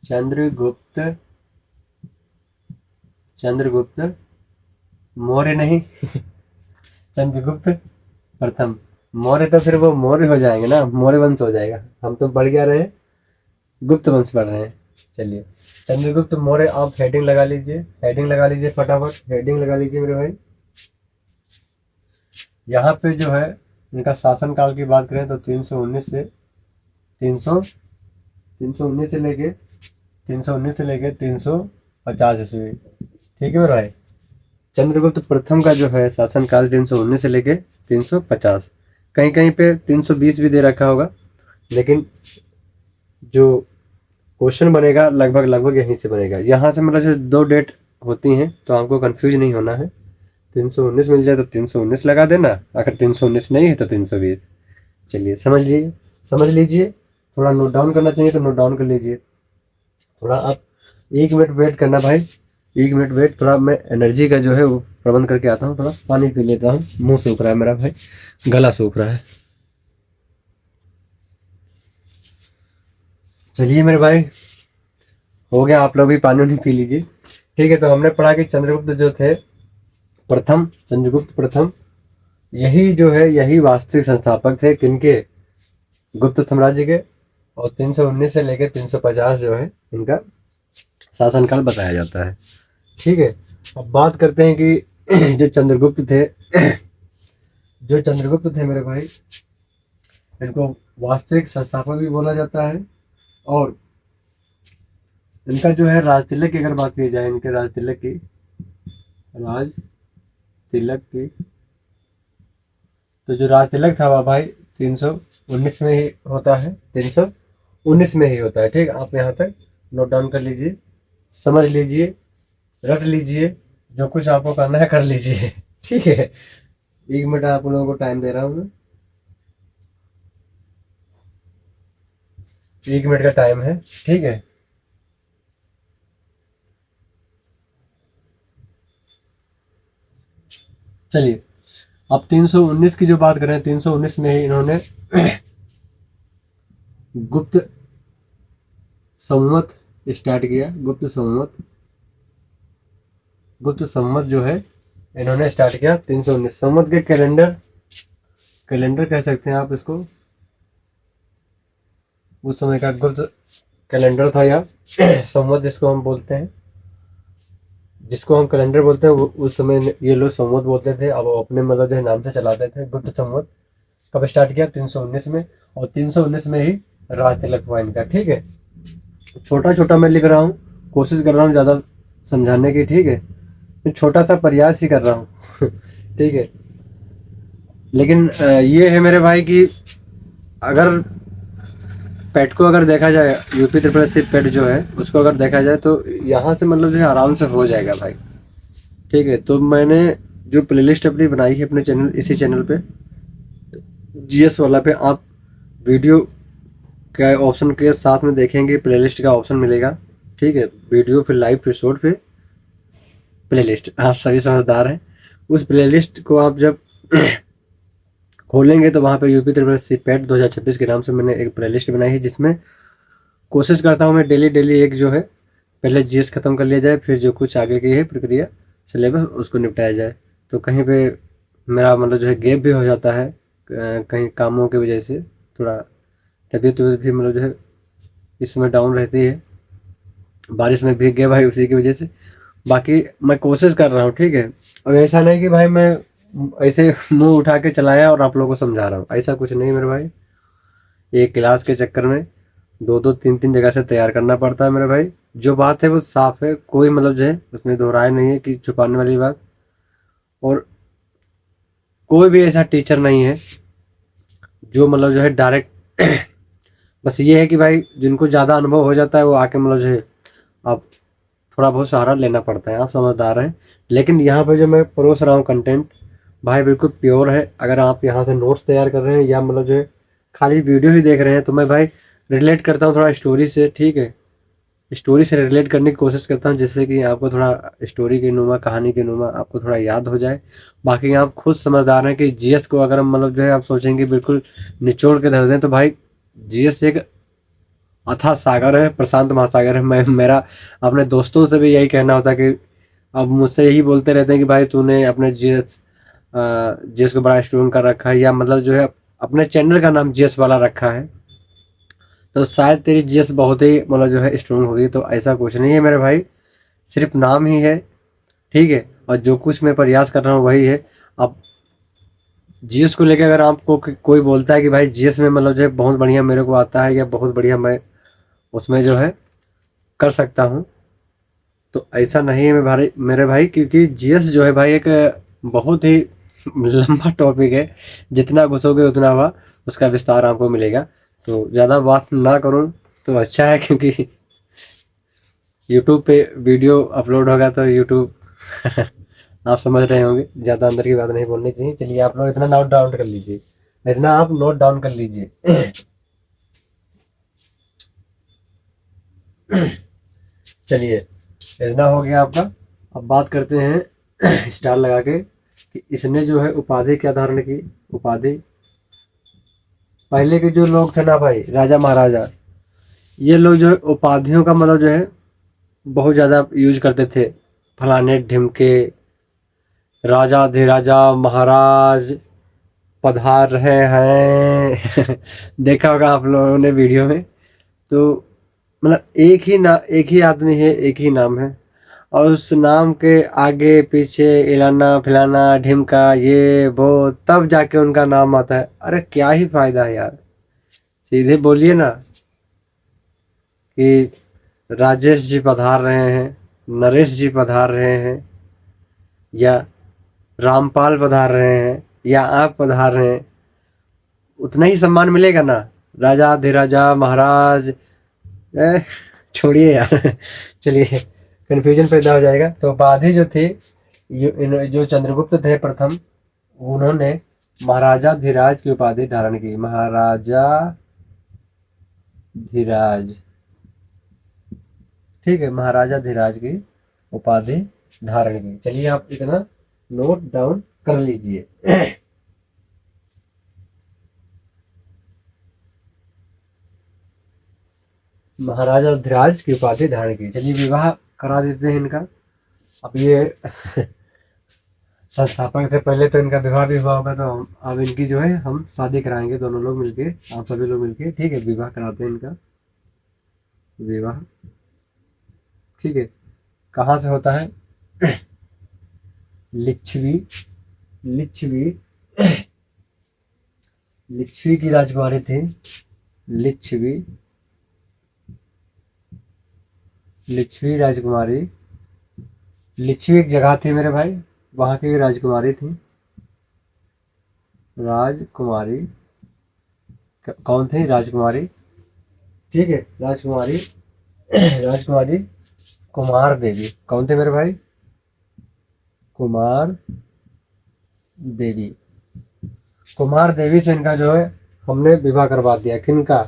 चंद्रगुप्त चंद्रगुप्त मौर्य नहीं चंद्रगुप्त प्रथम। मौर्य तो फिर वो मौर्य हो जाएंगे ना, मौर्य वंश हो जाएगा। हम तो बढ़ क्या रहे हैं, गुप्त वंश पढ़ रहे हैं। चलिए चंद्रगुप्त मौर्य, आप हेडिंग लगा लीजिए, हेडिंग लगा लीजिए, फटाफट हेडिंग लगा लीजिए मेरे भाई। यहाँ पे जो है इनका शासन काल की बात करें तो 319 से 300 319 से लेके 319 से लेके 350 ईस्वी, ठीक है मेरे भाई। चंद्रगुप्त प्रथम का जो है शासन काल 319 से लेके 350, कहीं कहीं पे 320 भी दे रखा होगा, लेकिन जो क्वेश्चन बनेगा लगभग लगभग यहीं से बनेगा। यहाँ से मतलब जो दो डेट होती हैं तो आपको कंफ्यूज नहीं होना है। 319 मिल जाए तो 319 लगा देना, अगर 319 नहीं है तो 320। चलिए समझ लीजिए। थोड़ा नोट डाउन करना चाहिए तो नोट डाउन कर लीजिए। थोड़ा आप 1 मिनट वेट करना भाई, 1 मिनट वेट। थोड़ा मैं एनर्जी का जो है वो प्रबंध करके आता हूँ, थोड़ा पानी पी लेता हूँ, मुंह सूख रहा है मेरा भाई, गला सूख रहा है। चलिए मेरे भाई, हो गया, आप लोग भी पानी वानी पी लीजिए। ठीक है, तो हमने पढ़ा कि चंद्रगुप्त जो थे प्रथम, चंद्रगुप्त प्रथम, यही जो है यही वास्तविक संस्थापक थे किनके, गुप्त साम्राज्य के। और 319 से लेकर 350 जो है इनका शासनकाल बताया जाता है, ठीक है। अब बात करते हैं कि जो चंद्रगुप्त थे जो चंद्रगुप्त थे मेरे भाई, इनको वास्तविक संस्थापक भी बोला जाता है। और इनका जो है राज तिलक की अगर बात की जाए, इनके राज तिलक की, तो जो राज तिलक था वह भाई 319 में ही होता है, 319 में ही होता है, ठीक। आप यहाँ तक नोट डाउन कर लीजिए, समझ लीजिए, रट लीजिए, जो कुछ आपको करना है कर लीजिए ठीक है। 1 मिनट आप लोगों को टाइम दे रहा हूँ मैं, 1 मिनट का टाइम है, ठीक है। चलिए अब 319 की जो बात करें, 319 में ही इन्होंने गुप्त संवत स्टार्ट किया। गुप्त संवत जो है इन्होंने स्टार्ट किया 319। संवत के कैलेंडर कह सकते हैं आप इसको, उस समय का गुप्त कैलेंडर था, या संवत जिसको हम बोलते हैं, जिसको हम कैलेंडर बोलते हैं, वो उस समय ये लोग संवत बोलते थे। अब वो अपने मतलब जो नाम से चलाते थे। गुप्त संवत कब स्टार्ट किया, 319 में, और 319 में ही राज तिलक हुआ इनका, ठीक है। छोटा छोटा मैं लिख रहा हूँ, कोशिश कर रहा हूँ ज़्यादा समझाने की, ठीक है। मैं छोटा सा प्रयास ही कर रहा हूँ ठीक है। लेकिन ये है मेरे भाई कि अगर पेट को अगर देखा जाए, यूपी ट्रिपल एस पेट जो है उसको अगर देखा जाए तो यहाँ से मतलब जो है आराम से हो जाएगा भाई, ठीक है। तो मैंने जो प्लेलिस्ट अपनी बनाई है अपने चैनल, इसी चैनल पे जीएस वाला पे, आप वीडियो के ऑप्शन के साथ में देखेंगे प्लेलिस्ट का ऑप्शन मिलेगा, ठीक है। वीडियो फिर लाइव फिर शॉर्ट फिर प्लेलिस्ट, आप सभी समझदार हैं। उस प्लेलिस्ट को आप जब खोलेंगे तो वहाँ पे यूपी ट्रिपल सी पेट 2026 के नाम से मैंने एक प्लेलिस्ट बनाई है, जिसमें कोशिश करता हूँ मैं डेली डेली एक जो है पहले जीएस खत्म कर लिया जाए, फिर जो कुछ आगे की है प्रक्रिया सिलेबस उसको निपटाया जाए। तो कहीं पे मेरा मतलब जो है गैप भी हो जाता है, कहीं कामों की वजह से थोड़ा तबीयत भी मतलब जो है इस समय डाउन रहती है, बारिश में भीग गए भाई उसी की वजह से। बाकी मैं कोशिश कर रहा हूँ, ठीक है। और ऐसा नहीं कि भाई मैं ऐसे मुंह उठा के चलाया और आप लोगों को समझा रहा हूँ, ऐसा कुछ नहीं मेरे भाई। एक क्लास के चक्कर में दो दो तीन तीन जगह से तैयार करना पड़ता है मेरे भाई। जो बात है वो साफ है, कोई मतलब जो है उसमें दो राय नहीं है कि छुपाने वाली बात। और कोई भी ऐसा टीचर नहीं है जो मतलब जो है डायरेक्ट बस ये है कि भाई जिनको ज़्यादा अनुभव हो जाता है वो आके मतलब जो है आप थोड़ा बहुत सहारा लेना पड़ता है, आप समझदार हैं। लेकिन यहाँ पे जो मैं परोस रहा हूँ कंटेंट भाई बिल्कुल प्योर है। अगर आप यहाँ से नोट्स तैयार कर रहे हैं या मतलब जो है खाली वीडियो ही देख रहे हैं, तो मैं भाई रिलेट करता हूँ थोड़ा स्टोरी से, ठीक है। स्टोरी से रिलेट करने की कोशिश करता हूँ, जिससे कि आपको थोड़ा स्टोरी के नुमा, कहानी के नुमा आपको थोड़ा याद हो जाए। बाकी आप खुद समझदार हैं कि जीएस को अगर हम मतलब जो है आप सोचेंगे बिल्कुल निचोड़ के धर दें, तो भाई जीएस एक अथाह सागर है, प्रशांत महासागर है। मैं मेरा अपने दोस्तों से भी यही कहना होता है कि अब मुझसे यही बोलते रहते हैं कि भाई तूने अपने जीएस जीएस को बड़ा स्टूडेंट कर रखा है, या मतलब जो है अपने चैनल का नाम जीएस वाला रखा है, तो शायद तेरी जीएस बहुत ही मतलब जो है स्ट्रॉन्ग होगी। तो ऐसा कुछ नहीं है मेरे भाई, सिर्फ नाम ही है, ठीक है। और जो कुछ मैं प्रयास कर रहा हूँ वही है। अब जीएस को लेकर अगर आपको कोई बोलता है कि भाई जीएस में मतलब जो है बहुत बढ़िया मेरे को आता है या बहुत बढ़िया मैं उसमें जो है कर सकता हूँ, तो ऐसा नहीं है मेरे भाई। क्योंकि जीएस जो है भाई एक बहुत ही लंबा टॉपिक है, जितना घुसोगे उतना हुआ उसका विस्तार आपको मिलेगा। तो ज़्यादा बात ना करूँ तो अच्छा है, क्योंकि यूट्यूब पे वीडियो अपलोड होगा तो यूट्यूब आप समझ रहे होंगे, ज़्यादा अंदर की बात नहीं बोलनी चाहिए। चलिए आप लोग इतना नोट डाउन कर लीजिए, इतना आप नोट डाउन कर लीजिए। चलिए इतना हो गया आपका। अब बात करते हैं स्टार लगा के कि इसने जो है उपाधि क्या धारण की। उपाधि पहले के जो लोग थे ना भाई, राजा महाराजा, ये लोग जो है उपाधियों का मतलब जो है बहुत ज़्यादा यूज करते थे। फलाने ढिमके, राजा महाराज पधार रहे हैं। देखा होगा आप लोगों ने वीडियो में। तो मतलब एक ही आदमी है, एक ही नाम है, और उस नाम के आगे पीछे इलाना फिलाना ढिमका ये वो तब जाके उनका नाम आता है। अरे क्या ही फायदा है यार, सीधे बोलिए ना कि राजेश जी पधार रहे हैं, नरेश जी पधार रहे हैं, या रामपाल पधार रहे हैं, या आप पधार रहे हैं, उतना ही सम्मान मिलेगा ना। राजा धीराजा महाराज, छोड़िए यार। चलिए कन्फ्यूजन पैदा हो जाएगा। तो उपाधि जो थी, जो चंद्रगुप्त थे प्रथम, उन्होंने महाराजा धीराज की उपाधि धारण की। महाराजा धीराज, ठीक है, महाराजा धीराज की उपाधि धारण की। चलिए आप इतना नोट डाउन कर लीजिए। महाराजा धीराज की उपाधि धारण की। चलिए विवाह करा देते हैं इनका। अब ये संस्थापक थे पहले, तो इनका विवाह भी हुआ होगा, तो अब इनकी जो है हम शादी कराएंगे दोनों लोग मिलके, आप सभी लोग मिलके, ठीक है। विवाह कराते हैं इनका, विवाह, ठीक है। कहाँ से होता है? लिच्छवी, लिच्छवी, लिच्छवी की राजकुमारी थी। लिच्छवी, लिच्छवी राजकुमारी, लिच्छवी एक जगह थी मेरे भाई, वहाँ की राजकुमारी थी। राजकुमारी कौन थी? राजकुमारी, ठीक है, राजकुमारी, राजकुमारी कुमार देवी। कौन थे मेरे भाई? कुमार देवी। कुमार देवी से इनका जो है हमने विवाह करवा दिया। किनका?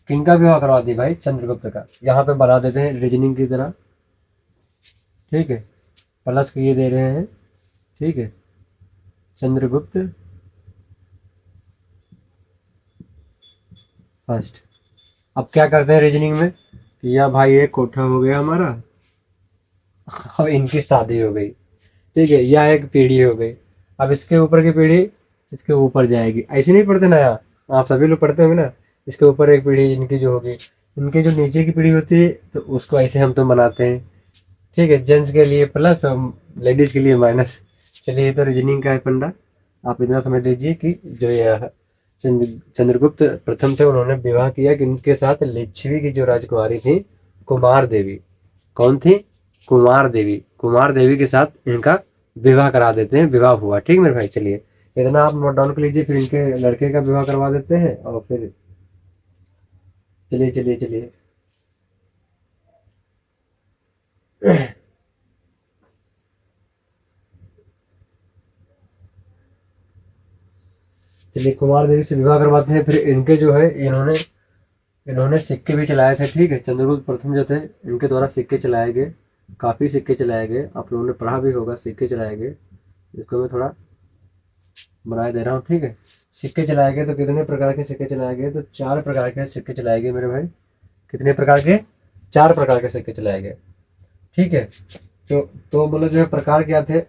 किनका विवाह करवा दिया भाई? चंद्रगुप्त का। यहाँ पे बना देते हैं रीजनिंग की तरह, ठीक है, प्लस के ये दे रहे हैं, ठीक है। चंद्रगुप्त फर्स्ट। अब क्या करते हैं रीजनिंग में कि या भाई एक कोठा हो गया हमारा और इनकी शादी हो गई, ठीक है, या एक पीढ़ी हो गई, अब इसके ऊपर की पीढ़ी इसके ऊपर जाएगी, ऐसे नहीं पढ़ते ना यार, आप सभी लोग पढ़ते होंगे ना, इसके ऊपर एक पीढ़ी इनकी जो होगी, इनके जो नीचे की पीढ़ी होती है तो उसको ऐसे हम तो बनाते हैं, ठीक है, जेंट्स के लिए प्लस और लेडीज के लिए माइनस। चलिए ये तो रीजनिंग का है फंडा। आप इतना समझ लीजिए कि जो यह चंद्रगुप्त प्रथम थे उन्होंने विवाह किया कि इनके साथ लिच्छवी की जो राजकुमारी थी कुमार देवी, कौन थी, कुमार देवी, कुमार देवी के साथ इनका विवाह करा देते हैं, विवाह हुआ, ठीक मेरे भाई। चलिए इतना आप नोट डाउन कर लीजिए, फिर इनके लड़के का विवाह करवा देते हैं और फिर चलिए चलिए चलिए चलिए कुमार देवी से विवाह करवाते हैं, फिर इनके जो है इन्होंने इन्होंने सिक्के भी चलाए थे, ठीक है, चंद्रगुप्त प्रथम जो थे इनके द्वारा सिक्के चलाए गए, काफ़ी सिक्के चलाए गए, आप लोगों ने पढ़ा भी होगा सिक्के चलाए गए, इसको मैं थोड़ा बनाए दे रहा हूँ, ठीक है। सिक्के चलाए गए तो कितने प्रकार के सिक्के चलाए गए, तो 4 प्रकार के सिक्के चलाए गए मेरे भाई, कितने प्रकार के, 4 प्रकार के सिक्के चलाए गए, ठीक है। तो मतलब जो है प्रकार क्या थे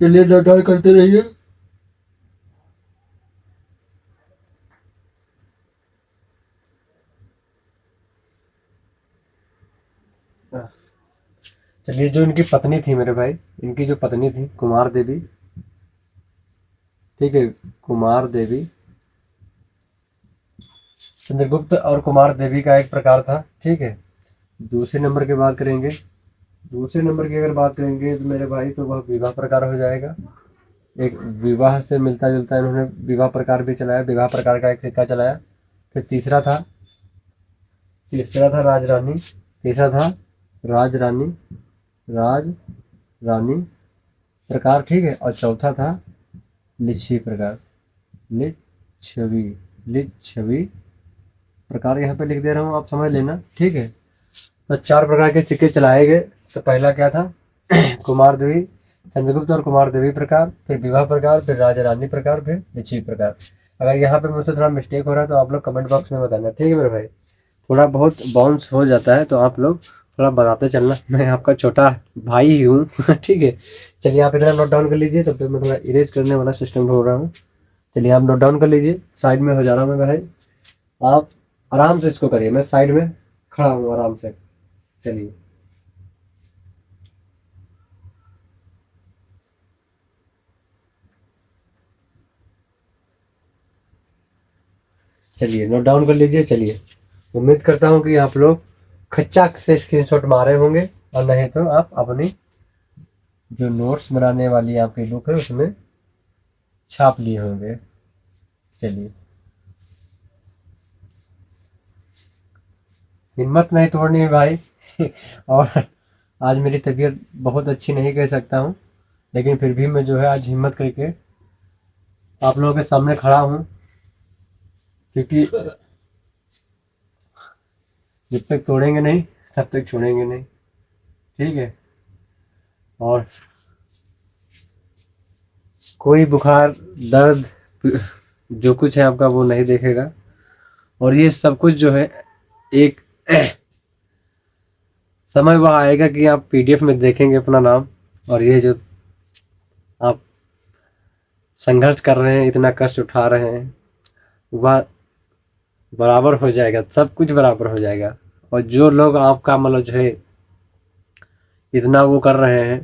चलिए नोट करते रहिए। चलिए जो इनकी पत्नी थी मेरे भाई, इनकी जो पत्नी थी कुमार देवी, ठीक है, कुमार देवी, चंद्रगुप्त और कुमार देवी का एक प्रकार था, ठीक है। दूसरे नंबर की बात करेंगे, दूसरे नंबर की अगर बात करेंगे तो मेरे भाई तो वह विवाह प्रकार हो जाएगा, एक विवाह से मिलता जुलता इन्होंने विवाह प्रकार भी चलाया, विवाह प्रकार का एक सिक्का चलाया। फिर तीसरा था राजरानी, तीसरा था राजरानी, राज रानी प्रकार, ठीक है, और चौथा था लिच्छवी प्रकार, लिच्छवी, लिच्छवी प्रकार यहाँ पे लिख दे रहा हूँ, आप समझ लेना, ठीक है। तो 4 प्रकार के सिक्के चलाए गए। तो पहला क्या था कुमार देवी, चंद्रगुप्त और कुमार देवी प्रकार, फिर विवाह प्रकार, फिर राजा रानी प्रकार, फिर लिच्छवी प्रकार। अगर यहाँ पे मुझसे थोड़ा मिस्टेक हो रहा है तो आप लोग कमेंट बॉक्स में बताना, ठीक है मेरे भाई। थोड़ा बहुत बाउंस हो जाता है तो आप लोग थोड़ा बताते चलना, मैं आपका छोटा भाई ही हूँ ठीक है। चलिए आप इतना नोट डाउन कर लीजिए, तब तक मैं थोड़ा इरेज करने वाला सिस्टम ढूंढ रहा हूँ। चलिए आप नोट डाउन कर लीजिए, साइड में हो जा रहा हूँ मैं भाई, आप आराम से इसको करिए, मैं साइड में खड़ा हूँ आराम से। चलिए चलिए नोट डाउन कर लीजिए। चलिए उम्मीद करता हूँ कि आप लोग खच्चाक से स्क्रीनशॉट मारे होंगे, और नहीं तो आप अपनी जो नोट्स बनाने वाली आपकी बुक है उसमें छाप लिए होंगे। चलिए हिम्मत नहीं तोड़नी है भाई और आज मेरी तबीयत बहुत अच्छी नहीं कह सकता हूँ, लेकिन फिर भी मैं जो है आज हिम्मत करके आप लोगों के सामने खड़ा हूँ, क्योंकि जब तक तोड़ेंगे नहीं तब तक छोड़ेंगे नहीं, ठीक है। और कोई बुखार दर्द जो कुछ है आपका वो नहीं देखेगा, और ये सब कुछ जो है एक समय वह आएगा कि आप पीडीएफ में देखेंगे अपना नाम, और ये जो आप संघर्ष कर रहे हैं, इतना कष्ट उठा रहे हैं, वह बराबर हो जाएगा, सब कुछ बराबर हो जाएगा। और जो लोग आपका मतलब जो है इतना वो कर रहे हैं,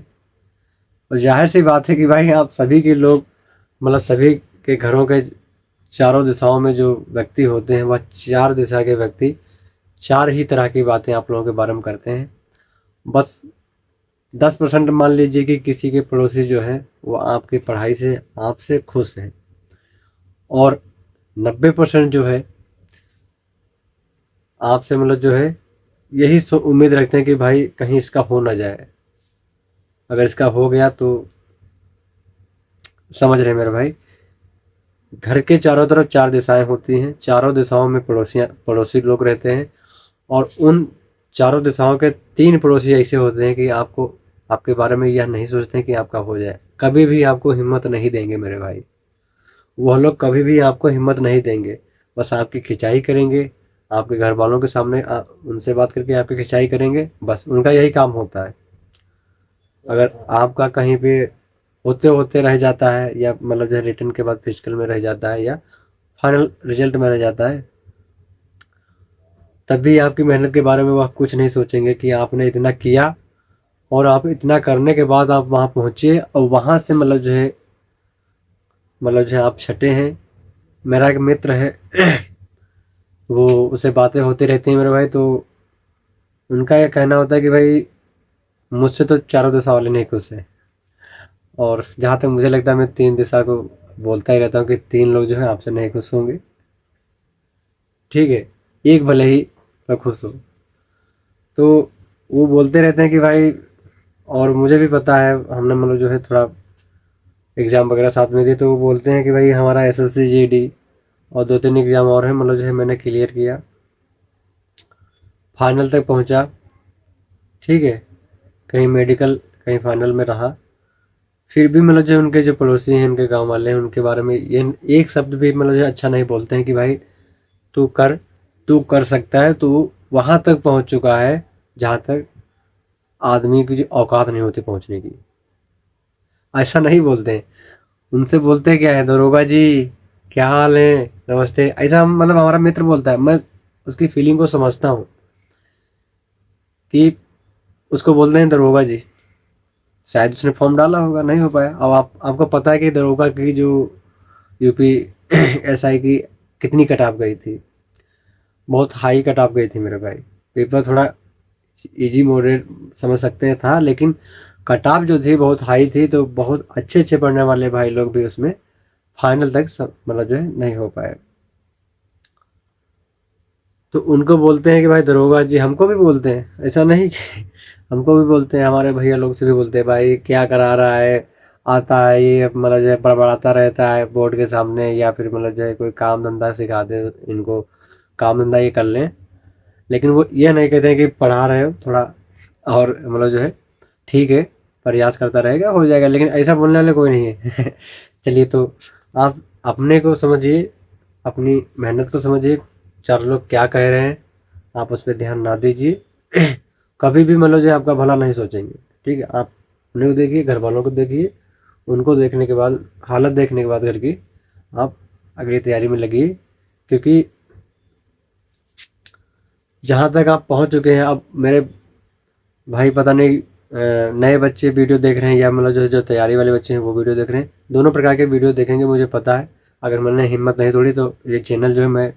और जाहिर सी बात है कि भाई आप सभी के लोग मतलब सभी के घरों के चारों दिशाओं में जो व्यक्ति होते हैं वह 4 दिशा के व्यक्ति 4 ही तरह की बातें आप लोगों के बारे में करते हैं। बस 10% मान लीजिए कि किसी के पड़ोसी जो है वो आपकी पढ़ाई से आपसे खुश हैं, और 90% जो है आपसे मतलब जो है यही उम्मीद रखते हैं कि भाई कहीं इसका हो ना जाए, अगर इसका हो गया तो समझ रहे मेरे भाई। घर के चारों तरफ 4 दिशाएं होती हैं, चारों दिशाओं में पड़ोसी लोग रहते हैं, और उन चारों दिशाओं के 3 पड़ोसी ऐसे होते हैं कि आपको आपके बारे में यह नहीं सोचते हैं कि आपका हो जाए, कभी भी आपको हिम्मत नहीं देंगे मेरे भाई। वह लोग कभी भी आपको हिम्मत नहीं देंगे। बस आपकी खिंचाई करेंगे, आपके घर वालों के सामने उनसे बात करके आपकी खिंचाई करेंगे, बस उनका यही काम होता है। अगर आपका कहीं पे होते होते रह जाता है, या मतलब जो रिटर्न के बाद फिजिकल में रह जाता है, या फाइनल रिजल्ट में रह जाता है, तब भी आपकी मेहनत के बारे में वह कुछ नहीं सोचेंगे कि आपने इतना किया, और आप इतना करने के बाद आप वहाँ पहुँचे, और वहाँ से मतलब जो है आप छटे हैं। मेरा एक मित्र है वो उससे बातें होती रहती हैं मेरे भाई, तो उनका ये कहना होता है कि भाई मुझसे तो चारों दिशा वाले नहीं खुश हैं। और जहाँ तक मुझे लगता है मैं तीन दिशा को बोलता ही रहता हूँ कि तीन लोग जो है आपसे नहीं खुश होंगे, ठीक है, एक भले ही मैं खुश हूँ। तो वो बोलते रहते हैं कि भाई, और मुझे भी पता है, हमने मतलब जो है थोड़ा एग्ज़ाम वगैरह साथ में दिए, तो वो बोलते हैं कि भाई हमारा एसएससी जीडी और 2-3 एग्ज़ाम और हैं, मतलब जो है मैंने क्लियर किया, फाइनल तक पहुंचा, ठीक है, कहीं मेडिकल कहीं फाइनल में रहा। फिर भी मतलब जो उनके जो पड़ोसी हैं, उनके गांव वाले हैं, उनके बारे में ये एक शब्द भी मतलब जो अच्छा नहीं बोलते हैं कि भाई तू कर, तू कर सकता है, तू वहाँ तक पहुँच चुका है जहाँ तक आदमी की जो औकात नहीं होती पहुँचने की। ऐसा नहीं बोलते हैं। उनसे बोलते क्या है, दरोगा जी क्या हाल है, नमस्ते, ऐसा मतलब हमारा मित्र बोलता है। मैं उसकी फीलिंग को समझता हूँ कि उसको बोलते हैं दरोगा जी, शायद उसने फॉर्म डाला होगा, नहीं हो पाया। अब आपको पता है कि दरोगा की जो यूपी एसआई की कितनी कट ऑफ गई थी, बहुत हाई कट ऑफ गई थी मेरे भाई। पेपर थोड़ा इजी मॉडरेट समझ सकते हैं था, लेकिन कट ऑफ जो थी बहुत हाई थी, तो बहुत अच्छे अच्छे पढ़ने वाले भाई लोग भी उसमें फाइनल तक मतलब जो है नहीं हो पाए। तो उनको बोलते हैं कि भाई दरोगा जी, हमको भी बोलते हैं, ऐसा नहीं कि हमको भी बोलते हैं, हमारे भैया लोग से भी बोलते हैं भाई क्या करा रहा है, आता है ये मतलब जो है बड़बड़ाता रहता है बोर्ड के सामने, या फिर मतलब जो है कोई काम धंधा सिखा दे इनको, काम धंधा ये कर लें। लेकिन वो ये नहीं कहते हैं कि पढ़ा रहे हो थोड़ा, और मतलब जो है ठीक है, प्रयास करता रहेगा हो जाएगा, लेकिन ऐसा बोलने वाले कोई नहीं है। चलिए, तो आप अपने को समझिए, अपनी मेहनत को समझिए, चार लोग क्या कह रहे हैं आप उस पर ध्यान ना दीजिए। कभी भी मतलब जो है आपका भला नहीं सोचेंगे, ठीक है। आप अपने को देखिए, घर वालों को देखिए, उनको देखने के बाद, हालत देखने के बाद घर की, आप अगली तैयारी में लगिए। क्योंकि जहाँ तक आप पहुँच चुके हैं, अब मेरे भाई पता नहीं नए बच्चे वीडियो देख रहे हैं, या मतलब जो जो तैयारी वाले बच्चे हैं वो वीडियो देख रहे हैं, दोनों प्रकार के वीडियो देखेंगे मुझे पता है। अगर मैंने हिम्मत नहीं तोड़ी तो ये चैनल जो है मैं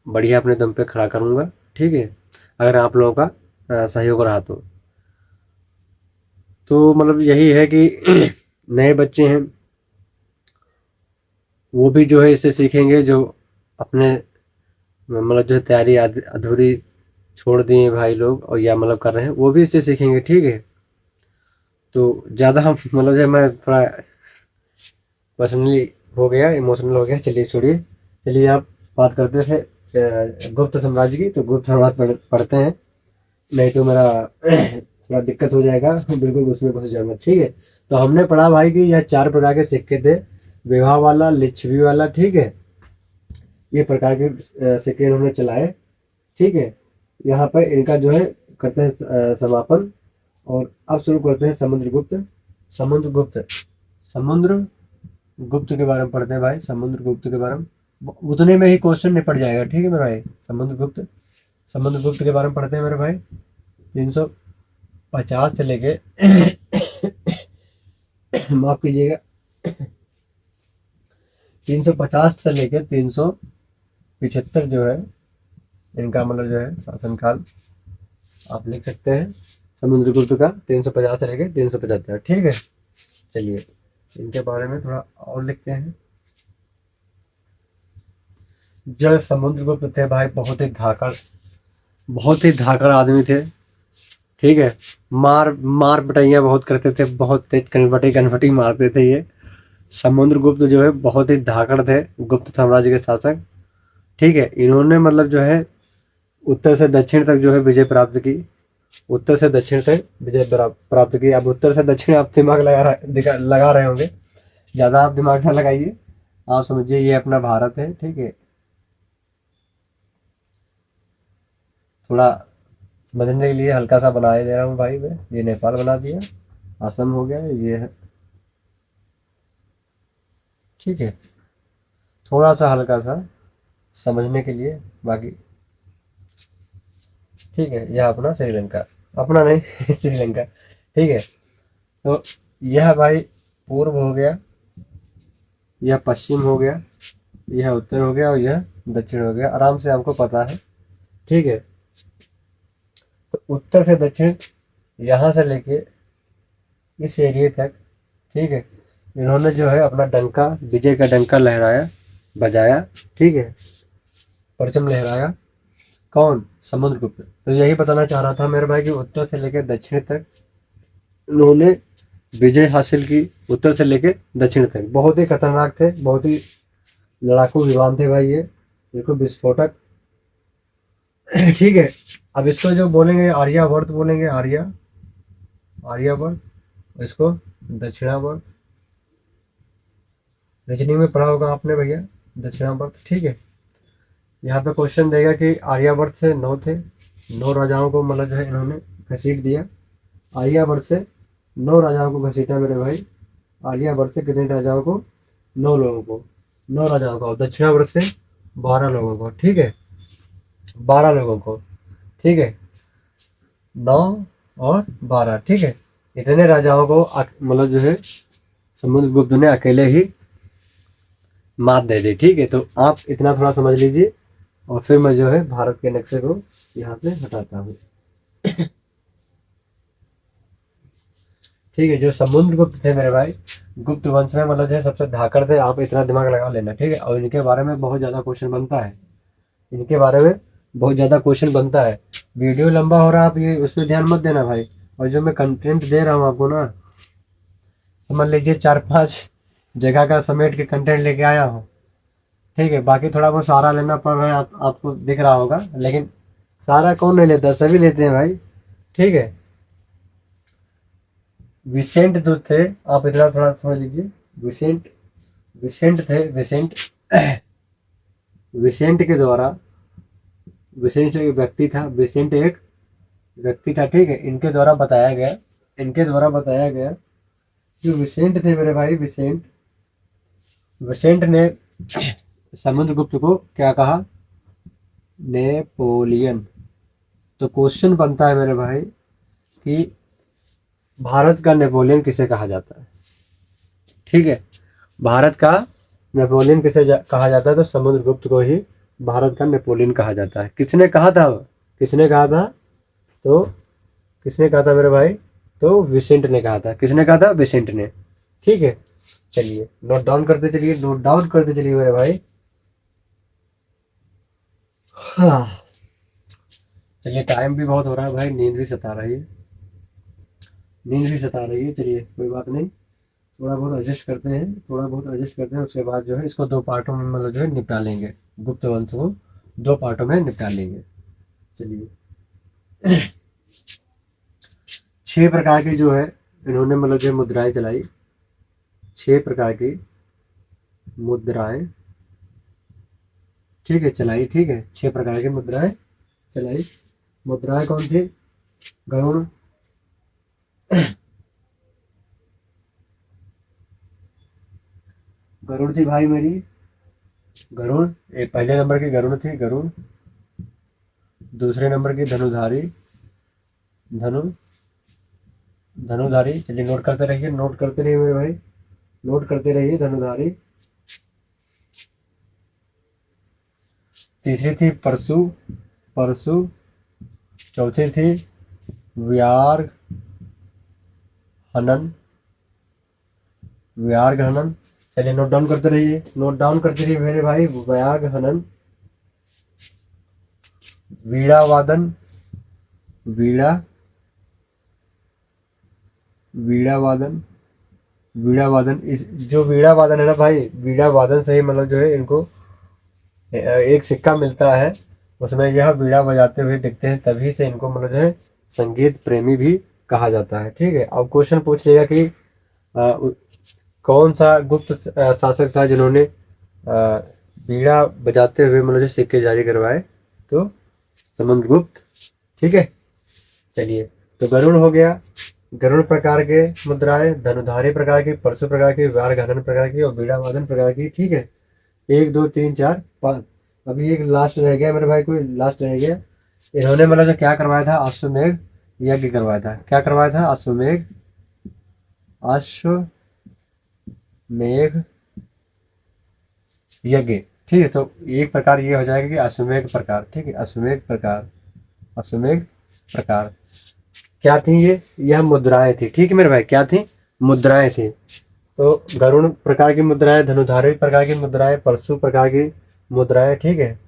बढ़िया अपने दम पे खड़ा करूँगा, ठीक है, अगर आप लोगों का सहयोग रहा तो मतलब यही है कि नए बच्चे हैं वो भी जो है इससे सीखेंगे, जो अपने मतलब जो है तैयारी अधूरी छोड़ दिए भाई लोग, और या मतलब कर रहे हैं, वो भी इससे सीखेंगे, ठीक है। तो ज़्यादा हम मतलब जो मैं थोड़ा पर्सनली हो गया, इमोशनल हो गया, चलिए छोड़िए। चलिए आप बात करते थे गुप्त साम्राज्य की, तो गुप्त साम्राज्य पढ़ते हैं, नहीं तो मेरा थोड़ा दिक्कत हो जाएगा, बिल्कुल उसमें घुस जाऊंगा, ठीक है। तो हमने पढ़ा भाई कि यह 4 प्रकार के सिक्के थे, विवाह वाला, लिच्छवी वाला, ठीक है, ये प्रकार के सिक्के इन्होंने चलाए, ठीक है। यहाँ पर इनका जो है करते हैं समापन, और अब शुरू करते हैं समुद्रगुप्त। समुद्रगुप्त समुद्र गुप्त के बारे में पढ़ते हैं भाई, समुद्र गुप्त के बारे में उतने में ही क्वेश्चन निपट जाएगा, ठीक है मेरे भाई। समुद्र गुप्त के बारे में पढ़ते हैं मेरे भाई। 350 से लेके माफ कीजिएगा, 350 से लेके 375 जो है इनका मतलब जो है शासनकाल आप लिख सकते हैं, समुद्रगुप्त का 350 से लेके 375, ठीक है। चलिए इनके बारे में थोड़ा और लिखते हैं। जो समुद्रगुप्त थे भाई, बहुत ही धाकड़ आदमी थे, ठीक है। मार मार पिटाइयाँ बहुत करते थे, बहुत तेज कनपटी कनपटी मारते थे ये। समुद्रगुप्त जो है बहुत ही धाकड़ थे, गुप्त साम्राज्य के शासक, ठीक है। इन्होंने मतलब जो है उत्तर से दक्षिण तक जो है विजय प्राप्त की, उत्तर से दक्षिण तक विजय प्राप्त की। अब उत्तर से दक्षिण आप दिमाग लगा रहे होंगे, ज़्यादा आप दिमाग ना लगाइए, आप समझिए ये अपना भारत है, ठीक है। थोड़ा समझने के लिए हल्का सा बना दे रहा हूँ भाई मैं। ये नेपाल बना दिया, असम हो गया, ये है, ठीक है। थोड़ा सा हल्का सा समझने के लिए, बाकी ठीक है। यह अपना श्रीलंका, अपना नहीं श्रीलंका, ठीक है। तो यह भाई पूर्व हो गया, यह पश्चिम हो गया, यह उत्तर हो गया और यह दक्षिण हो गया। आराम से आपको पता है, ठीक है। तो उत्तर से दक्षिण यहाँ से लेके इस एरिए तक, ठीक है, इन्होंने जो है अपना डंका, विजय का डंका लहराया, बजाया, ठीक है, परचम लहराया। कौन? समुद्रगुप्त। तो यही बताना चाह रहा था मेरे भाई कि उत्तर से लेकर दक्षिण तक उन्होंने विजय हासिल की, उत्तर से लेकर दक्षिण तक। बहुत ही खतरनाक थे, बहुत ही लड़ाकू विमान थे भाई ये, बिल्कुल विस्फोटक ठीक है। अब इसको जो बोलेंगे आर्यावर्त बोलेंगे, आर्यावर्त, इसको दक्षिणावर्त। रीजनिंग में पढ़ा होगा आपने भैया, दक्षिणावर्त, ठीक है। यहाँ पे क्वेश्चन देगा कि आर्यावर्त से 9 थे, 9 राजाओं को मतलब जो है इन्होंने घसीट दिया। आर्यावर्त से 9 राजाओं को घसीटा मेरे भाई। आर्यावर्त से कितने राजाओं को? 9 लोगों को, 9 राजाओं को। दक्षिणावर्त से 12 लोगों को, ठीक है, 12 लोगों को, ठीक है, 9 और 12, ठीक है। इतने राजाओं को मतलब जो है समुद्रगुप्त ने अकेले ही मात दे दी, ठीक है। तो आप इतना थोड़ा समझ लीजिए और फिर मैं जो है भारत के नक्शे को यहाँ से हटाता हूँ ठीक है। जो समुद्रगुप्त थे मेरे भाई, गुप्त वंश में मतलब जो है सबसे धाकड़ थे, आप इतना दिमाग लगा लेना, ठीक है। और इनके बारे में बहुत ज़्यादा क्वेश्चन बनता है, इनके बारे में बहुत ज़्यादा क्वेश्चन बनता है। वीडियो लंबा हो रहा है, आप ये उस पर ध्यान मत देना भाई। और जो मैं कंटेंट दे रहा हूँ आपको ना, समझ लीजिए 4-5 जगह का समेट के कंटेंट लेके आया हूँ, ठीक है। बाकी थोड़ा बहुत सहारा लेना पड़ रहा है, आपको दिख रहा होगा, लेकिन सहारा कौन नहीं लेता, सभी लेते हैं भाई, ठीक है। विसेंट जो थे, आप इतना थोड़ा समझ लीजिए, विसेंट विसेंट थे, विसेंट विसेंट के द्वारा, विसेंट एक व्यक्ति था, विसेंट एक व्यक्ति था, ठीक है। इनके द्वारा बताया गया, इनके द्वारा बताया गया जो विसेंट थे मेरे भाई, विसेंट, विसेंट ने समुद्रगुप्त को क्या कहा? नेपोलियन। तो क्वेश्चन बनता है मेरे भाई कि भारत का नेपोलियन किसे कहा जाता है, ठीक है। भारत का नेपोलियन किसे कहा जाता है? तो समुद्रगुप्त को ही भारत का नेपोलियन कहा जाता है। किसने कहा था? किसने कहा था? तो किसने कहा था मेरे भाई? तो विसेंट ने कहा था। किसने कहा था? विसेंट ने, ठीक है। चलिए नोट डाउन करते चलिए, नोट डाउन करते चलिए मेरे भाई। हाँ, चलिए टाइम भी बहुत हो रहा है भाई, नींद भी सता रही है, नींद भी सता रही है। चलिए कोई बात नहीं, थोड़ा बहुत एडजस्ट करते हैं, थोड़ा बहुत एडजस्ट करते हैं। उसके बाद जो है इसको 2 पार्टों में मतलब जो है निपटा लेंगे, गुप्त वंश को 2 पार्टों में निपटा लेंगे। चलिए 6 प्रकार की जो है इन्होंने मतलब जो मुद्राएं चलाई, 6 प्रकार की मुद्राएं, ठीक है, चलाई, ठीक है। 6 प्रकार की मुद्राएं चलाई। मुद्राएं कौन थी? गरुण, गरुड़ थी भाई मेरी, गरुड़। एक पहले नंबर की गरुड़ थी, गरुड़। दूसरे नंबर की धनुधारी, धनु, धनुधारी। चलिए नोट करते रहिए, नोट करते रहिए मेरे भाई, नोट करते रहिए, धनुधारी। तीसरी थी परशु, परशु। चौथी थी व्यार्घ हनन, व्यार्घ हनन। चलिए नोट डाउन करते रहिए, नोट डाउन करते रहिए मेरे भाई। व्यार्घ हनन, वीणा वादन, वीणा, वीणा वादन, वीणा वादन। इस जो वीणा वादन है ना भाई, वीणा वादन से ही मतलब जो है इनको एक सिक्का मिलता है, उसमें यह वीणा बजाते हुए दिखते हैं, तभी से इनको मतलब जो है संगीत प्रेमी भी कहा जाता है। ठीक है, अब क्वेश्चन पूछ लेगा कि कौन सा गुप्त शासक था जिन्होंने बीड़ा बजाते हुए मतलब जो सिक्के जारी करवाए, तो समुद्रगुप्त। ठीक है, चलिए, तो गरुड़ हो गया, गरुड़ प्रकार के मुद्राएं, धनुधारी प्रकार की, परशु प्रकार की, व्यार घाघन प्रकार की और बीड़ा वादन प्रकार की। ठीक है, 1 2 3 4 5, अभी एक लास्ट रह गया मेरे भाई, कोई लास्ट रह गया। इन्होंने मतलब जो क्या करवाया था, अश्वमेघ यज्ञ करवाया था। क्या करवाया था? अश्वमेघ यज्ञ। ठीक है, तो एक प्रकार ये हो जाएगा कि अश्वमेघ प्रकार। ठीक है, अश्वमेघ प्रकार, अश्वमेघ प्रकार। क्या थी ये? यह मुद्राएं थी। ठीक है मेरे भाई, क्या थी? मुद्राएं थी। तो गरुड़ प्रकार की मुद्राएं, धनुधारी प्रकार की मुद्राएं, परशु प्रकार की मुद्राएं। ठीक है,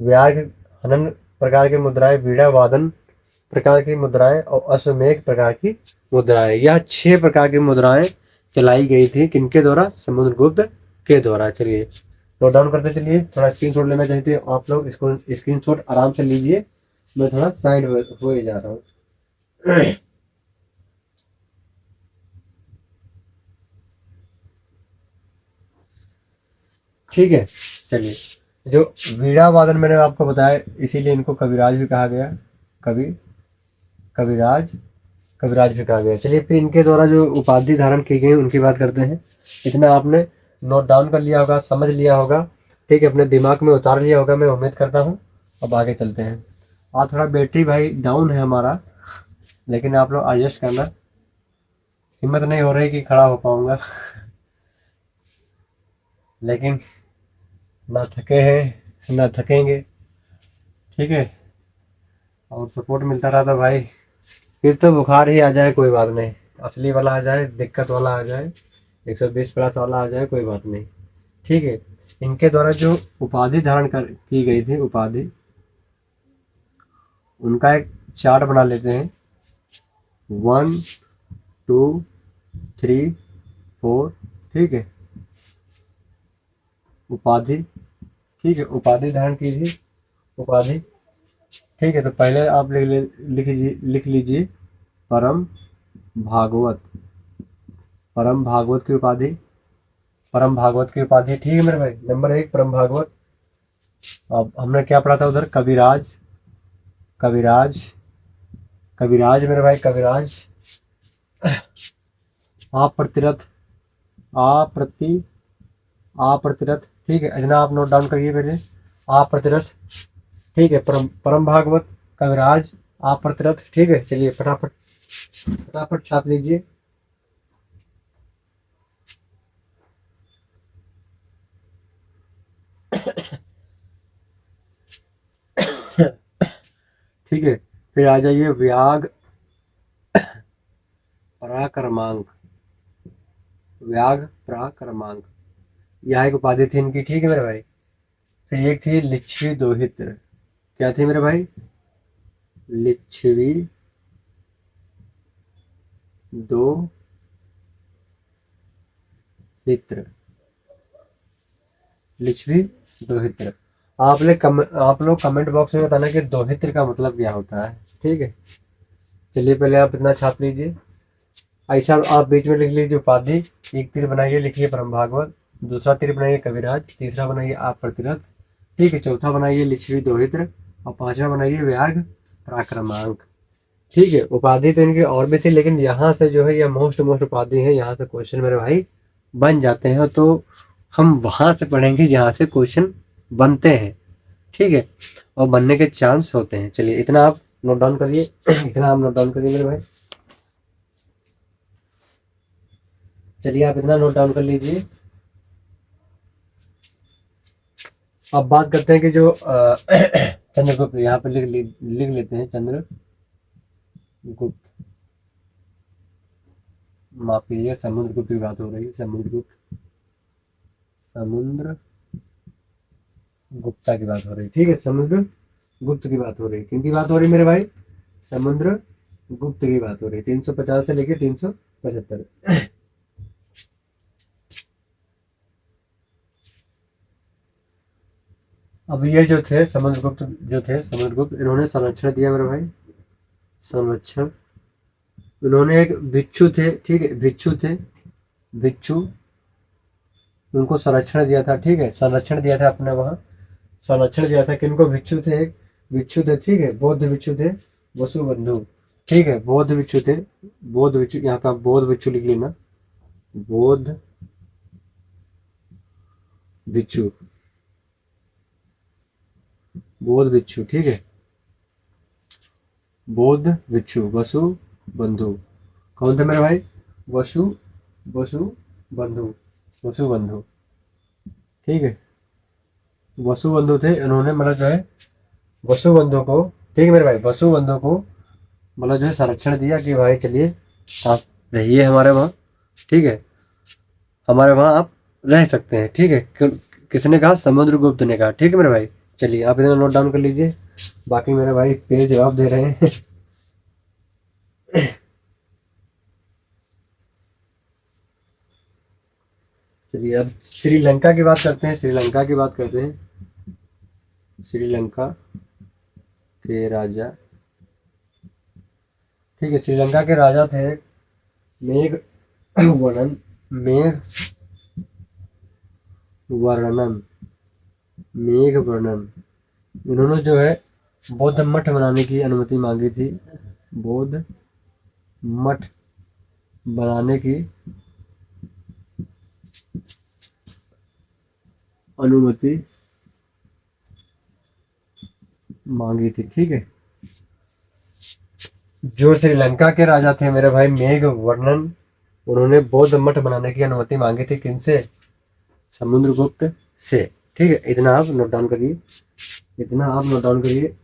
व्याघ्र हनन प्रकार की मुद्राएं, बीड़ा वादन प्रकार की मुद्राएं और अश्वमेघ प्रकार की मुद्राएं। यह 6 प्रकार की मुद्राएं चलाई गई थी। किनके द्वारा? समुद्रगुप्त के द्वारा। चलिए नोट डाउन करते चलिए, थोड़ा स्क्रीनशॉट लेना चाहते हो आप लोग, इसको स्क्रीनशॉट आराम से लीजिए, मैं थोड़ा साइड हो जा रहा हूँ। ठीक है, चलिए, जो वीणा वादन मैंने आपको बताया, इसीलिए इनको कविराज भी कहा गया। कवि, कविराज, कविराज भी कहा गया। चलिए, फिर इनके द्वारा जो उपाधि धारण की गई उनकी बात करते हैं। इतना आपने नोट डाउन कर लिया होगा, समझ लिया होगा। ठीक है, अपने दिमाग में उतार लिया होगा, मैं उम्मीद करता हूँ। अब आगे चलते हैं। आज थोड़ा बैटरी भाई डाउन है हमारा, लेकिन आप लोग एडजस्ट करना। हिम्मत नहीं हो रही कि खड़ा हो पाऊंगा, लेकिन ना थके हैं ना थकेंगे। ठीक है, और सपोर्ट मिलता रहा था भाई, फिर तो बुखार ही आ जाए कोई बात नहीं, असली वाला आ जाए, दिक्कत वाला आ जाए, 120 प्लस वाला आ जाए, कोई बात नहीं। ठीक है, इनके द्वारा जो उपाधि धारण कर की गई थी, उपाधि, उनका एक चार्ट बना लेते हैं। 1 2 3 4। ठीक है, उपाधि। ठीक है, उपाधि धारण की थी, उपाधि। ठीक है, तो पहले आप लिख लीजिए परम भागवत, परम भागवत की उपाधि, परम भागवत की उपाधि। ठीक है मेरे भाई, नंबर 1 परम भागवत। अब हमने क्या पढ़ा था उधर? कविराज, कविराज, कविराज मेरे भाई, कविराज। अप्रतिरथ, अप्रति, अप्रतिरथ। ठीक है, इतना आप नोट डाउन करिए पहले, अप्रतिरथ। ठीक है, परम परम भागवत, कविराज, अप्रतिरथ। ठीक है, चलिए फटाफट फटाफट छाप लीजिए। ठीक है, फिर आ जाइए व्याग पराक्रमांक, व्याग पराक्रमांक, यह एक उपाधि थी इनकी। ठीक है मेरे भाई, फिर एक थी लिच्छवी दोहित्र। क्या थी मेरे भाई? लिच्छवी दोहित्र, लिच्छवी दोहित्र। आप लोग कमेंट बॉक्स में बताना कि दोहित्र का मतलब क्या होता है। ठीक है, चलिए पहले आप इतना छाप लीजिए। ऐसा आप बीच में लिख लीजिए उपाधि, एक तीर बनाइए, लिखिए परम भागवत, दूसरा तीर बनाइए कविराज, तीसरा बनाइए आप प्रतिरथ। ठीक है, चौथा बनाइए लिच्छवी दोहित्र और पांचवा बनाइए व्याघ्र पराक्रमांक। ठीक है, उपाधि तो इनकी और भी थी, लेकिन यहाँ से जो है यह मोस्ट मोस्ट उपाधि है, यहाँ से क्वेश्चन मेरे भाई बन जाते हैं। तो हम वहां से पढ़ेंगे जहाँ से क्वेश्चन बनते हैं। ठीक है, और बनने के चांस होते हैं। चलिए इतना आप नोट डाउन करिए, इतना आप नोट डाउन करिए मेरे भाई। चलिए आप इतना नोट डाउन कर लीजिए। अब बात करते हैं कि जो चंद्रगुप्त, यहाँ पे लिख लेते हैं चंद्रगुप्त, माफ कीजिए, समुद्रगुप्त की बात हो रही है, समुद्रगुप्त, समुद्र गुप्ता की बात हो रही है। ठीक है, समुद्र गुप्त की बात हो रही है। किनकी बात हो रही है मेरे भाई? समुद्र गुप्त की बात हो रही है, 350 से लेकर 375। अब ये जो थे समुद्रगुप्त, जो थे समुद्रगुप्त, इन्होंने संरक्षण दिया मेरे भाई, संरक्षण, उन्होंने एक भिक्षु थे, ठीक है, भिक्षु थे, भिक्षु, उनको संरक्षण दिया था, ठीक है, संरक्षण दिया था अपने वहाँ, संरक्षण दिया था किनको, भिक्षु थे, एक भिक्षु थे, ठीक है, बौद्ध भिक्षु थे, वसुबंधु, ठीक है, बौद्ध भिक्षु थे, बौद्ध भिक्षु, यहाँ पे आप बौद्ध भिक्षु लिख लेना, बौद्ध भिक्षु, बौद्ध भिक्षु, ठीक है, बौद्ध भिक्षु, वसु बंधु, कौन थे मेरे भाई, वसु, वसु बंधु, वसु बंधु, ठीक है, वसु बंधु थे, इन्होंने मतलब जो है वसु बंधु को, ठीक है मेरे भाई, वसु बंधु को मतलब जो है संरक्षण दिया कि भाई चलिए आप रहिए हमारे वहाँ, ठीक है, हमारे वहाँ आप रह सकते हैं, ठीक है, किसने कहा, समुद्रगुप्त ने कहा, ठीक है मेरे भाई। चलिए आप इतना नोट डाउन कर लीजिए, बाकी मेरे भाई पे जवाब दे रहे हैं। चलिए अब श्रीलंका की बात करते हैं, श्रीलंका की बात करते हैं, श्रीलंका के राजा, ठीक है, श्रीलंका के राजा थे मेघ वर्णन, मेघ वर्णन, मेघ वर्णन, इन्होंने जो है बौद्ध मठ बनाने की अनुमति मांगी थी, बौद्ध मठ बनाने की अनुमति मांगी थी, ठीक है, जो श्रीलंका के राजा थे मेरे भाई मेघ वर्णन, उन्होंने बौद्ध मठ बनाने की अनुमति मांगी थी, किनसे, समुद्रगुप्त से, ठीक है, इतना आप नोट डाउन करिए, इतना आप नोट डाउन करिए।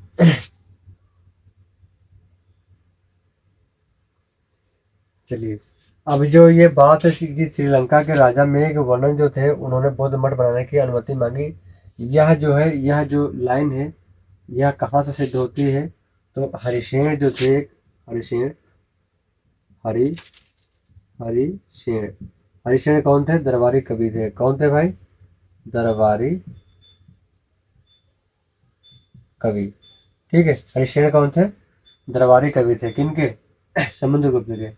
चलिए अब जो ये बात है कि श्रीलंका के राजा मेघ वर्णन जो थे उन्होंने बौद्ध मठ बनाने की अनुमति मांगी, यह जो है, यह जो लाइन है यह कहाँ से सिद्ध होती है, तो हरिसेन जो थे, हरिसेन, हरिसेन, हरिसेन कौन थे, दरबारी कवि थे, कौन थे भाई, दरबारी कवि, ठीक है, हरिसेन कौन थे, दरबारी कवि थे, किनके, समुद्रगुप्त के,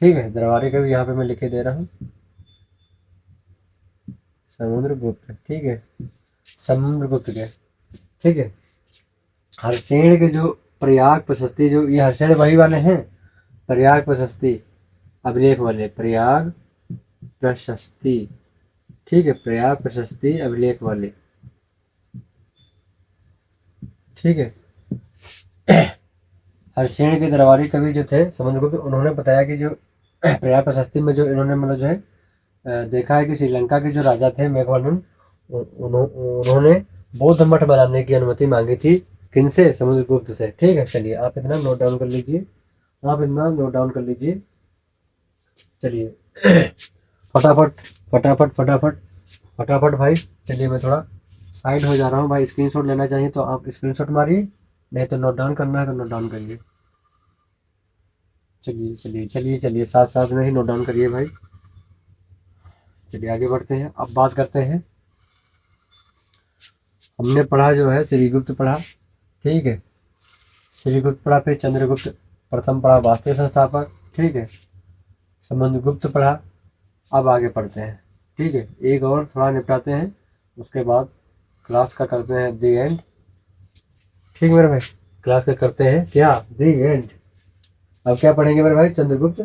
ठीक है, दरबारी कवि यहाँ पे मैं लिखे दे रहा हूँ, समुद्रगुप्त, ठीक है, समुद्रगुप्त के, ठीक है, हरसेन के जो प्रयाग प्रशस्ति, जो ये हरसेन वही वाले हैं, प्रयाग प्रशस्ति अभिलेख वाले, प्रयाग प्रशस्ति, ठीक है, प्रयाग प्रशस्ति अभिलेख वाले, ठीक है, हरसेन के दरबारी कवि जो थे समुद्रगुप्त, उन्होंने बताया कि जो प्रयाग प्रशस्ति में जो इन्होंने मतलब जो है देखा है कि श्रीलंका के जो राजा थे मेघवर्णन, उन्होंने बौद्ध मठ बनाने की अनुमति मांगी थी, किनसे, समुद्रगुप्त से, ठीक है। चलिए आप इतना नोट डाउन कर लीजिए, आप इतना नोट डाउन कर लीजिए। चलिए फटाफट फटाफट फटाफट फटाफट भाई, चलिए मैं थोड़ा साइड हो जा रहा हूँ भाई, स्क्रीनशॉट लेना चाहिए तो आप स्क्रीनशॉट मारिए, नहीं तो नोट डाउन करना है तो नोट डाउन करिए। चलिए चलिए चलिए चलिए साथ साथ में ही नोट डाउन करिए भाई। चलिए आगे बढ़ते हैं, अब बात करते हैं, हमने पढ़ा जो है श्रीगुप्त पढ़ा, ठीक है, श्रीगुप्त पढ़ा, फिर चंद्रगुप्त प्रथम पढ़ा, वास्तु संस्थापक, ठीक है, समुद्रगुप्त पढ़ा। अब आगे पढ़ते हैं, ठीक है, एक और थोड़ा निपटाते हैं, उसके बाद क्लास का करते हैं दी एंड, ठीक है मेरे भाई, क्लास का करते हैं क्या, दी एंड। अब क्या पढ़ेंगे मेरे भाई, चंद्रगुप्त,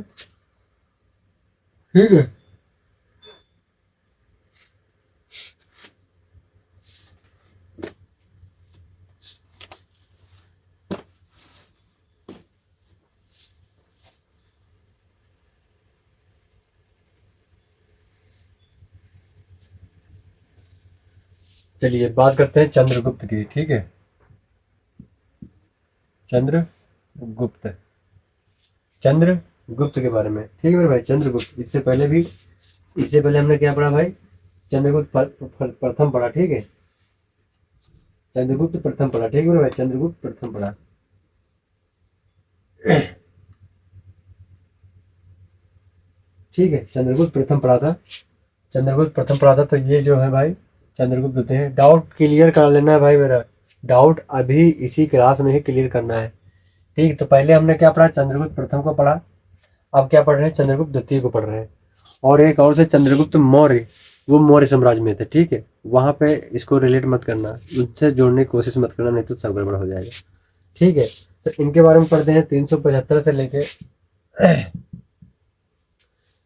ठीक है। चलिए बात करते हैं चंद्रगुप्त की, ठीक है, चंद्रगुप्त, चंद्रगुप्त के बारे में, ठीक है मेरे भाई, चंद्रगुप्त, इससे पहले हमने क्या पढ़ा भाई, चंद्रगुप्त प्रथम पढ़ा, ठीक है, चंद्रगुप्त प्रथम पढ़ा, ठीक है मेरे भाई, चंद्रगुप्त प्रथम पढ़ा। ठीक है, चंद्रगुप्त प्रथम पढ़ा था, चंद्रगुप्त प्रथम पढ़ा था, तो ये जो है भाई चंद्रगुप्त होते हैं। डाउट क्लियर कर लेना है भाई, मेरा डाउट अभी इसी क्लास में ही क्लियर करना है, ठीक, तो पहले हमने क्या पढ़ा, चंद्रगुप्त प्रथम को पढ़ा, अब क्या पढ़ रहे हैं, चंद्रगुप्त द्वितीय को पढ़ रहे हैं। और एक और से चंद्रगुप्त मौर्य, वो मौर्य साम्राज्य में थे, ठीक है, वहां पे इसको रिलेट मत करना, उनसे जोड़ने की कोशिश मत करना, नहीं तो सब गड़बड़ हो जाएगा, ठीक है। तो इनके बारे में पढ़ते हैं। 375 से लेके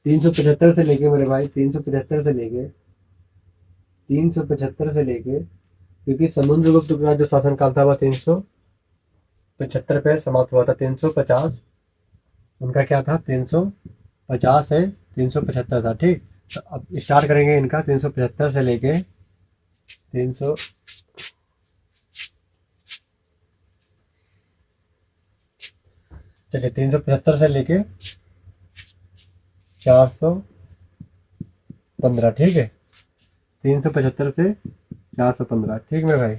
375 से लेके मेरे भाई, 375 से लेके, क्योंकि समुद्रगुप्त का जो शासन काल था वह 375 पे समाप्त हुआ था। 350 उनका क्या था, 350 से 375 था, ठीक। तो अब स्टार्ट करेंगे इनका 375 से लेके 300, चलिए 375 से लेके 415, ठीक है, 375 से 415, ठीक मेरे भाई।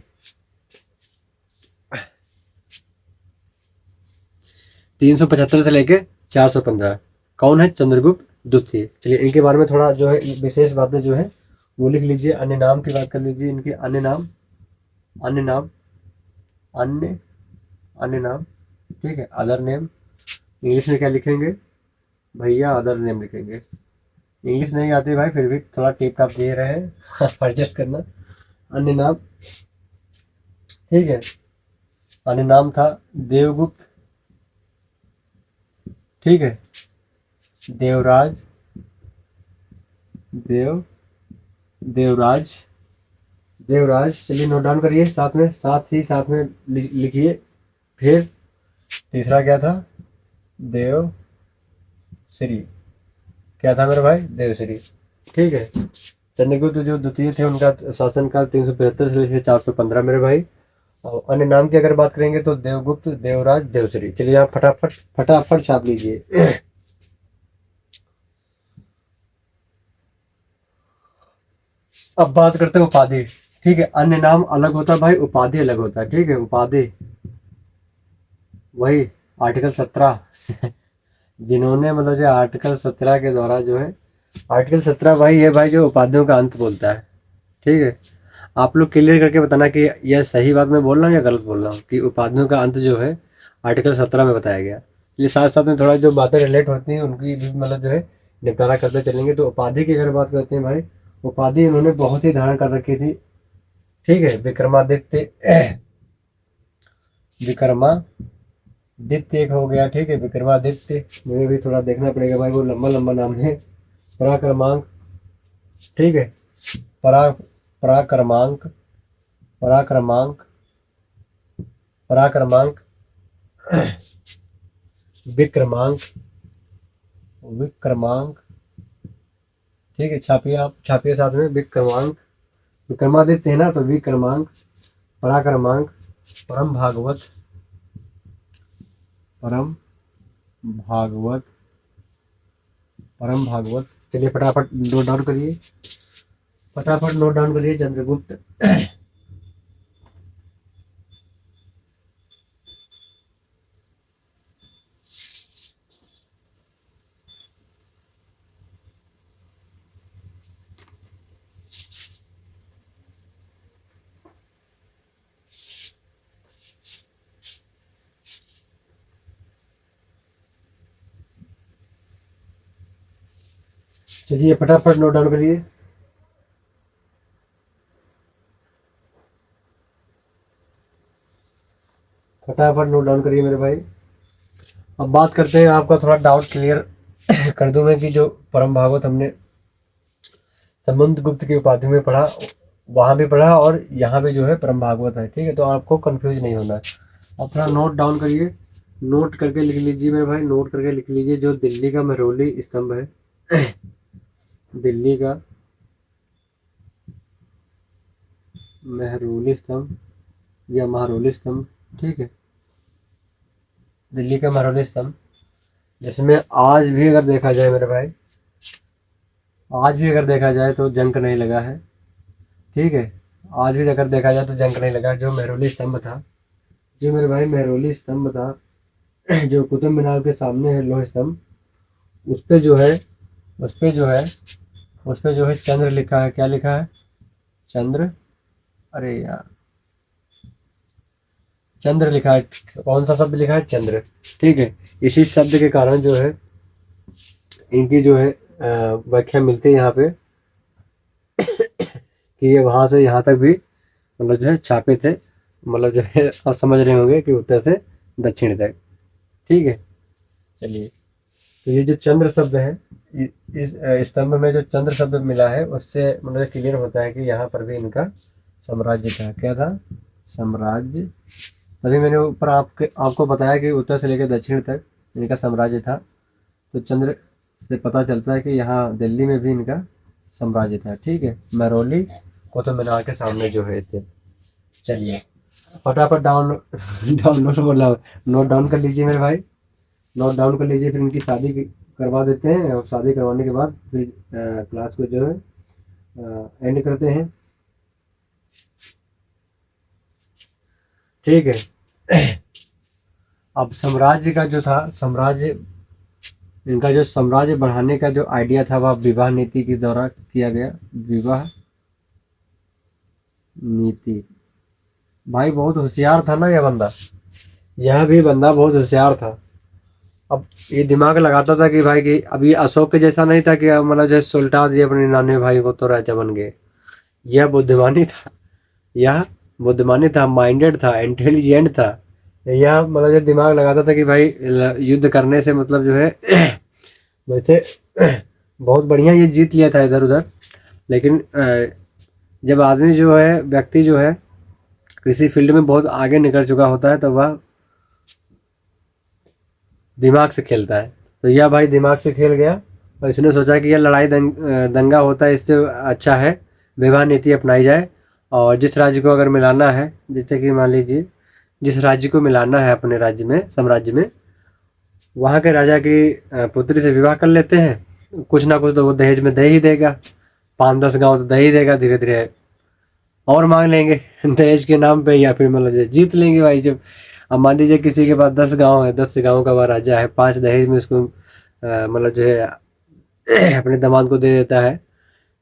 375 से लेके 415 कौन है, चंद्रगुप्त द्वितीय। चलिए इनके बारे में थोड़ा जो है विशेष बातें जो है वो लिख लीजिए। अन्य नाम की बात कर लीजिए, इनके अन्य नाम, अन्य नाम, अन्य अन्य नाम, ठीक है, अदर नेम। इंग्लिश में क्या लिखेंगे भैया, अदर नेम लिखेंगे। इंग्लिश नहीं आती भाई, फिर भी थोड़ा टिप आप दे रहे हैं एडजस्ट करना। अन्य नाम, ठीक है, अन्य नाम था देवगुप्त, ठीक है, देवराज, देवराज, देवराज। चलिए नोट डाउन करिए, साथ में लिखिए। फिर तीसरा क्या था, देवश्री, क्या था मेरे भाई, देवश्री, ठीक है। चंद्रगुप्त जो द्वितीय थे उनका शासनकाल 375 से लेकर 415 मेरे भाई। और अन्य नाम की अगर बात करेंगे तो देवगुप्त, देवराज, देवश्री। चलिए आप फटाफट फटाफट छाप लीजिए। अब बात करते हैं उपाधि, ठीक है। अन्य नाम अलग होता है भाई, उपाधि अलग होता है, ठीक है। उपाधि वही आर्टिकल 17 जिन्होंने मतलब जो आर्टिकल 17 के द्वारा जो है, आर्टिकल 17 भाई ये भाई जो उपाधियों का अंत बोलता है, ठीक है। आप लोग क्लियर करके बताना कि यह सही बात मैं बोल रहा हूँ या गलत बोल रहा हूँ, कि उपाधियों का अंत जो है आर्टिकल 17 में बताया गया। ये साथ साथ में थोड़ा जो बातें रिलेट होती हैं उनकी भी मतलब जो है निपटारा करते चलेंगे। तो उपाधि की अगर बात करते हैं भाई, उपाधि इन्होंने बहुत ही धारण कर रखी थी, ठीक है। विक्रमादित्य, विक्रमादित्य एक हो गया, ठीक है, विक्रमादित्य। मुझे भी थोड़ा देखना पड़ेगा भाई, वो लंबा लंबा नाम है। पराक्रमांक, ठीक है, परा पराक्रमांक, पराक्रमांक, पराक्रमांक, विक्रमांक, विक्रमांक, ठीक है। छापिए, आप छापिए साथ में, विक्रमांक। विक्रमादित्य है ना, तो विक्रमांक, पराक्रमांक, परम भागवत, परम भागवत, परम भागवत। चलिए फटाफट नोट डाउन करिए, फटाफट नोट डाउन करिए। चंद्रगुप्त, चलिए फटाफट नोट डाउन करिए। फटाफट नोट डाउन करिए मेरे भाई। अब बात करते हैं, आपका थोड़ा डाउट क्लियर कर दूं मैं, कि जो परम भागवत हमने समुद्रगुप्त की उपाधि में पढ़ा, वहां भी पढ़ा और यहाँ भी जो है परम भागवत है, ठीक है। तो आपको कंफ्यूज नहीं होना है। अब थोड़ा नोट डाउन करिए, नोट करके लिख लीजिए मेरे भाई, नोट करके लिख लीजिए। जो दिल्ली का महरौली स्तंभ है दिल्ली का महरौली स्तंभ या महरौली स्तंभ, ठीक है, दिल्ली का महरौली स्तंभ, जिसमें आज भी अगर देखा जाए मेरे भाई, आज भी अगर देखा जाए तो जंग नहीं लगा है, ठीक है। आज भी अगर देखा जाए तो जंग नहीं लगा। जो महरौली स्तंभ था, जो मेरे भाई महरौली स्तंभ था, जो कुतुब मीनार के सामने है लोह स्तंभ, उस पे जो है, उस पे जो है, उस पे जो है चंद्र लिखा है। क्या लिखा है, चंद्र, अरे यार, चंद्र लिखा है, कौन सा शब्द लिखा है? चंद्र। ठीक है, इसी शब्द के कारण जो है इनकी जो है व्याख्या मिलती है यहाँ पे कि ये वहाँ से यहाँ तक भी मतलब जो है छापे थे, मतलब जो है आप समझ रहे होंगे कि उत्तर से दक्षिण तक। ठीक है, चलिए, तो ये जो चंद्र शब्द है, इस स्तंभ में जो चंद्र शब्द मिला है उससे मतलब क्लियर होता है कि यहाँ पर भी इनका साम्राज्य था। क्या था? साम्राज्य। तभी मैंने ऊपर आपको बताया कि उत्तर से लेकर दक्षिण तक इनका साम्राज्य था। तो चंद्र से पता चलता है कि यहाँ दिल्ली में भी इनका साम्राज्य था। ठीक है, महरौली कुतुब मीनार के सामने जो है इससे। चलिए फटाफट डाउनलोड बोला, नोट डाउन कर लीजिए मेरे भाई, नोट डाउन कर लीजिए। फिर इनकी शादी करवा देते हैं और शादी करवाने के बाद फिर क्लास को जो है एंड करते हैं। ठीक है, अब साम्राज्य का जो था, साम्राज्य इनका जो साम्राज्य बढ़ाने का जो आइडिया था वह विवाह नीति के द्वारा किया गया। विवाह नीति। भाई बहुत होशियार था ना यह बंदा, यह भी बंदा बहुत होशियार था। अब ये दिमाग लगाता था कि भाई कि अभी अशोक के जैसा नहीं था कि मतलब जो सुलटा दिए अपने नाने भाई को तो राजा बन गए। यह बुद्धिमानी था, यह बुद्धिमानी था, माइंडेड था, इंटेलिजेंट था। यह मतलब जो दिमाग लगाता था कि भाई युद्ध करने से मतलब जो है वैसे बहुत बढ़िया ये जीत लिया था इधर उधर, लेकिन जब आदमी जो है, व्यक्ति जो है किसी फील्ड में बहुत आगे निकल चुका होता है तो वह दिमाग से खेलता है। तो यह भाई दिमाग से खेल गया और इसने सोचा कि यह लड़ाई दंगा होता है, इससे अच्छा है विवाह नीति अपनाई जाए। और जिस राज्य को अगर मिलाना है, जैसे कि मान लीजिए जिस राज्य को मिलाना है अपने राज्य में, साम्राज्य में, वहाँ के राजा की पुत्री से विवाह कर लेते हैं। कुछ ना कुछ तो वो दहेज में दे ही देगा, 5-10 गांव तो दे ही देगा, धीरे धीरे और मांग लेंगे दहेज के नाम पे, या फिर मतलब जीत लेंगे भाई। जब अब मान लीजिए किसी के पास 10 गांव है, 10 गांव का वह राजा है, 5 दहेज में उसको मतलब जो है अपने दामाद को दे देता है।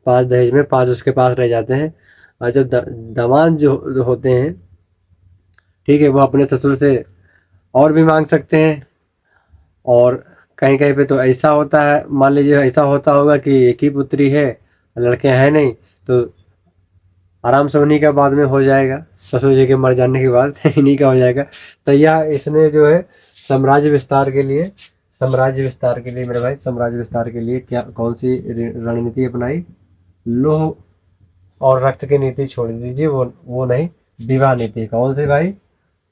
5 दहेज में, 5 उसके पास रह जाते हैं। और जब दामाद जो होते हैं, ठीक है, वो अपने ससुर से और भी मांग सकते हैं। और कहीं कहीं पे तो ऐसा होता है, मान लीजिए ऐसा होता होगा कि एक ही पुत्री है, लड़के हैं नहीं, तो आराम से उन्हीं का बाद में हो जाएगा, ससुर जी के मर जाने के बाद इन्हीं का हो जाएगा। तो यह इसने जो है साम्राज्य विस्तार के लिए, साम्राज्य विस्तार के लिए मेरे भाई, साम्राज्य विस्तार के लिए क्या कौन सी रणनीति अपनाई? लोह और रक्त की नीति छोड़ दीजिए, वो नहीं, विवाह नीति। कौन सी भाई?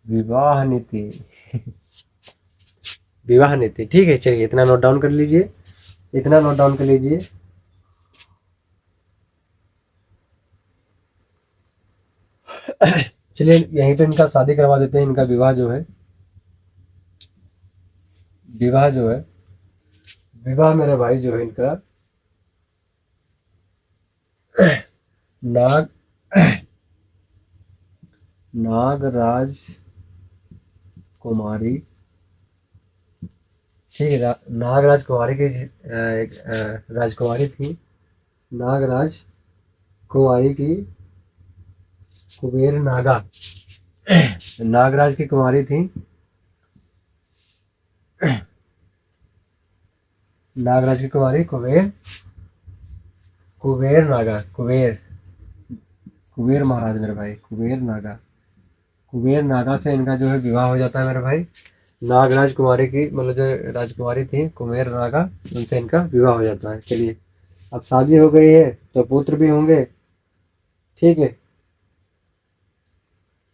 विवाह नीति विवाह नीति। ठीक है, चलिए इतना नोट डाउन कर लीजिए, इतना नोट डाउन कर लीजिए। चलिए यहीं पे इनका शादी करवा देते हैं। इनका विवाह जो है, विवाह जो है, विवाह मेरे भाई जो है इनका नाग नागराज कुमारी। ठीक है, नागराज कुमारी की एक राजकुमारी थी, नागराज कुमारी की कुबेर नागा नागराज की कुमारी थी, नागराज की कुमारी कुबेर, कुबेर नागा, कुबेर, कुबेर महाराज मेरे भाई, कुबेर नागा, कुबेर नागा से इनका जो है विवाह हो जाता है मेरे भाई। नागराज कुमारी की मतलब जो राजकुमारी थी कुबेर नागा, उनसे इनका विवाह हो जाता है। चलिए अब शादी हो गई है तो पुत्र भी होंगे। ठीक है,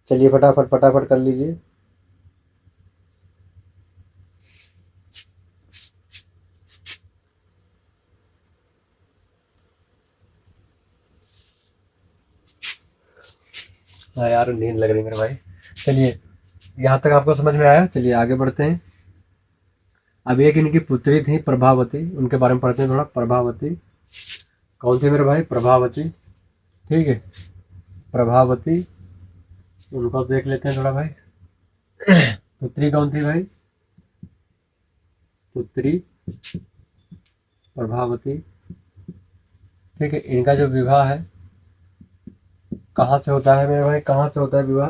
चलिए फटाफट फटाफट कर लीजिए। हाँ यार नींद लग रही है मेरे भाई। चलिए यहाँ तक आपको समझ में आया, चलिए आगे बढ़ते हैं। अब एक इनकी पुत्री थी प्रभावती, उनके बारे में पढ़ते हैं थोड़ा। प्रभावती कौन थी मेरे भाई? प्रभावती। ठीक है, प्रभावती, उनको देख लेते हैं थोड़ा भाई। पुत्री कौन थी भाई? पुत्री प्रभावती। ठीक है, इनका जो विवाह है कहाँ से होता है मेरे भाई? कहाँ से होता है विवाह?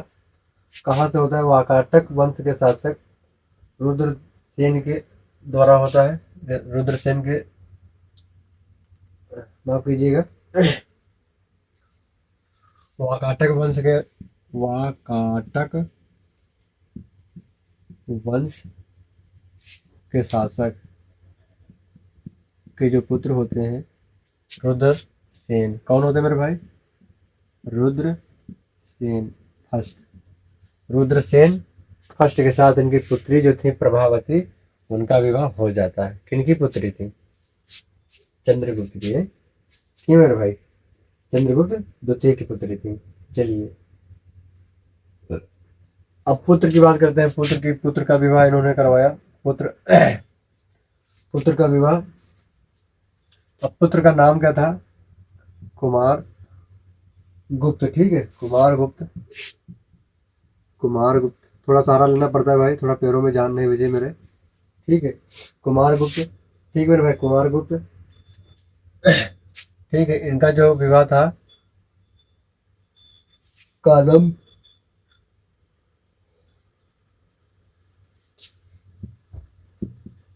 कहाँ से होता है? वाकाटक वंश के शासक रुद्रसेन के द्वारा होता है। रुद्रसेन के, माफ कीजिएगा, वाकाटक वंश के, वाकाटक वंश के शासक के जो पुत्र होते हैं रुद्रसेन। कौन होते हैं मेरे भाई? रुद्रसेन फर्स्ट। रुद्रसेन फर्स्ट के साथ इनकी पुत्री जो थी प्रभावती, उनका विवाह हो जाता है। किनकी पुत्री थी? चंद्रगुप्त की। क्यों मेरे भाई? चंद्रगुप्त द्वितीय की पुत्री थी। चलिए अब पुत्र की बात करते हैं। पुत्र का विवाह इन्होंने करवाया। पुत्र पुत्र का विवाह। अब पुत्र का नाम क्या था? कुमार गुप्त। ठीक है, कुमार गुप्त। कुमार गुप्त, थोड़ा सहारा लेना पड़ता है भाई, थोड़ा पैरों में जान नहीं बजे मेरे। ठीक है, कुमार गुप्त। ठीक है मेरे भाई, कुमार गुप्त। ठीक है, इनका जो विवाह था कादम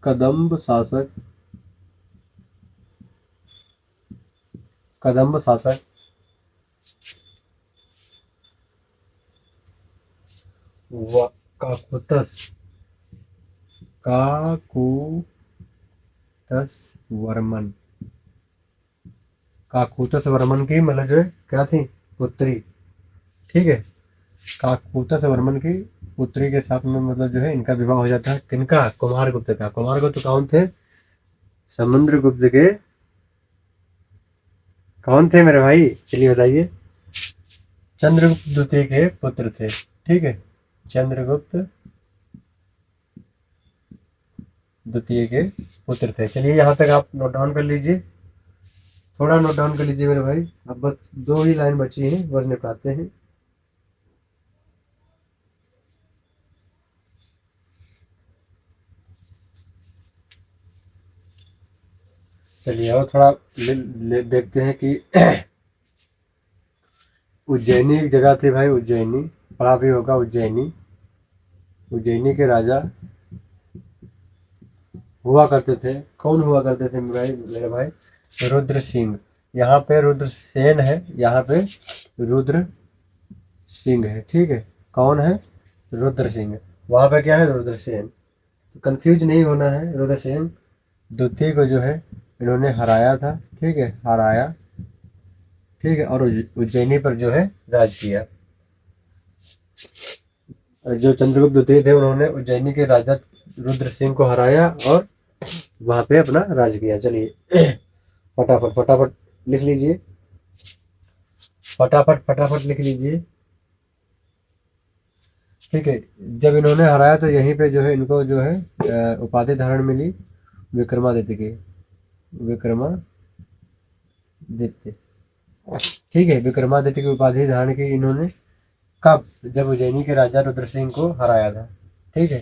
कदम्ब शासक, कदम्ब शासक काकुतस, काकुतस वर्मन, काकुतस वर्मन की मतलब जो है क्या थी? पुत्री। ठीक है, काकुतस वर्मन की पुत्री के साथ में मतलब जो है इनका विवाह हो जाता है। किनका? कुमार गुप्त का। कुमार गुप्त कौन थे? समुद्रगुप्त के कौन थे मेरे भाई? चलिए बताइए। चंद्रगुप्त द्वितीय के पुत्र थे। ठीक है, चंद्रगुप्त द्वितीय के पुत्र थे। चलिए यहाँ तक आप नोट डाउन कर लीजिए, थोड़ा नोट डाउन कर लीजिए मेरे भाई। अब बस 2 ही लाइन बची हैं, बस निपटाते हैं। चलिए और थोड़ा देखते हैं कि उज्जैनी एक जगह थी भाई, उज्जैनी, पढ़ा भी होगा उज्जैनी। उज्जैनी के राजा हुआ करते थे। कौन हुआ करते थे मेरे भाई? रुद्र सिंह। यहाँ पे रुद्रसेन है, यहाँ पे रुद्र सिंह है। ठीक है, कौन है? रुद्र सिंह। वहाँ पे क्या है? रुद्रसेन। तो कंफ्यूज नहीं होना है। रुद्रसेन द्वितीय को जो है इन्होंने हराया था। ठीक है, हराया। ठीक है, और उज्जैनी पर जो है राज किया। जो चंद्रगुप्त द्वितीय थे उन्होंने उज्जैनी के राजा रुद्र सिंह को हराया और वहां पे अपना राज किया। चलिए फटाफट फटाफट लिख लीजिए, फटाफट फटाफट लिख लीजिए। ठीक है, जब इन्होंने हराया तो यहीं पे जो है इनको जो है उपाधि धारण मिली विक्रमादित्य की। विक्रमादित्य। ठीक है, विक्रमादित्य की उपाधि धारण की इन्होंने। कब? जब उज्जैनी के राजा रुद्र सिंह को हराया था। ठीक है,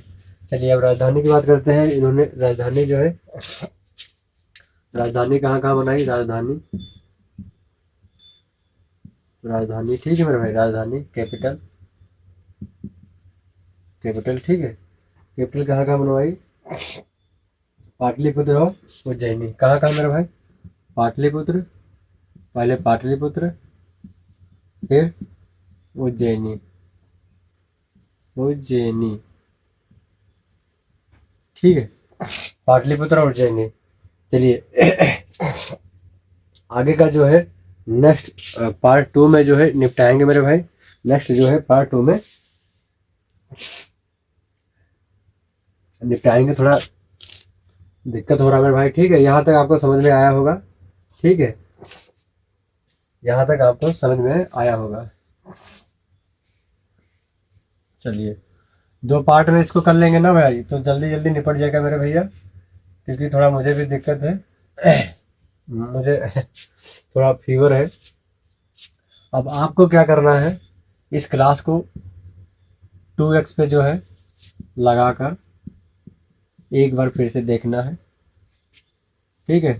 चलिए अब राजधानी की बात करते हैं। इन्होंने राजधानी जो है, राजधानी कहाँ कहाँ बनाई? राजधानी, राजधानी ठीक है मेरे भाई, राजधानी कैपिटल, कैपिटल। ठीक है, कैपिटल कहाँ कहाँ बनवाई? पाटलिपुत्र और उज्जैनी। कहाँ कहाँ मेरे भाई? पाटलिपुत्र, पहले पाटलिपुत्र, फिर उज्जैनी, उज्जैनी। ठीक है, पाटलिपुत्र और उज्जैनी। चलिए आगे का जो है नेक्स्ट पार्ट 2 में जो है निपटाएंगे मेरे भाई। नेक्स्ट जो है पार्ट 2 में निपटाएंगे। थोड़ा दिक्कत हो रहा है मेरे भाई। ठीक है, यहाँ तक आपको समझ में आया होगा। ठीक है, यहाँ तक आपको समझ में आया होगा। चलिए 2 पार्ट में इसको कर लेंगे ना भाई, तो जल्दी जल्दी निपट जाएगा मेरे भैया, क्योंकि थोड़ा मुझे भी दिक्कत है। मुझे थोड़ा फीवर है। अब आपको क्या करना है? इस क्लास को 2x पे जो है लगाकर एक बार फिर से देखना है। ठीक है,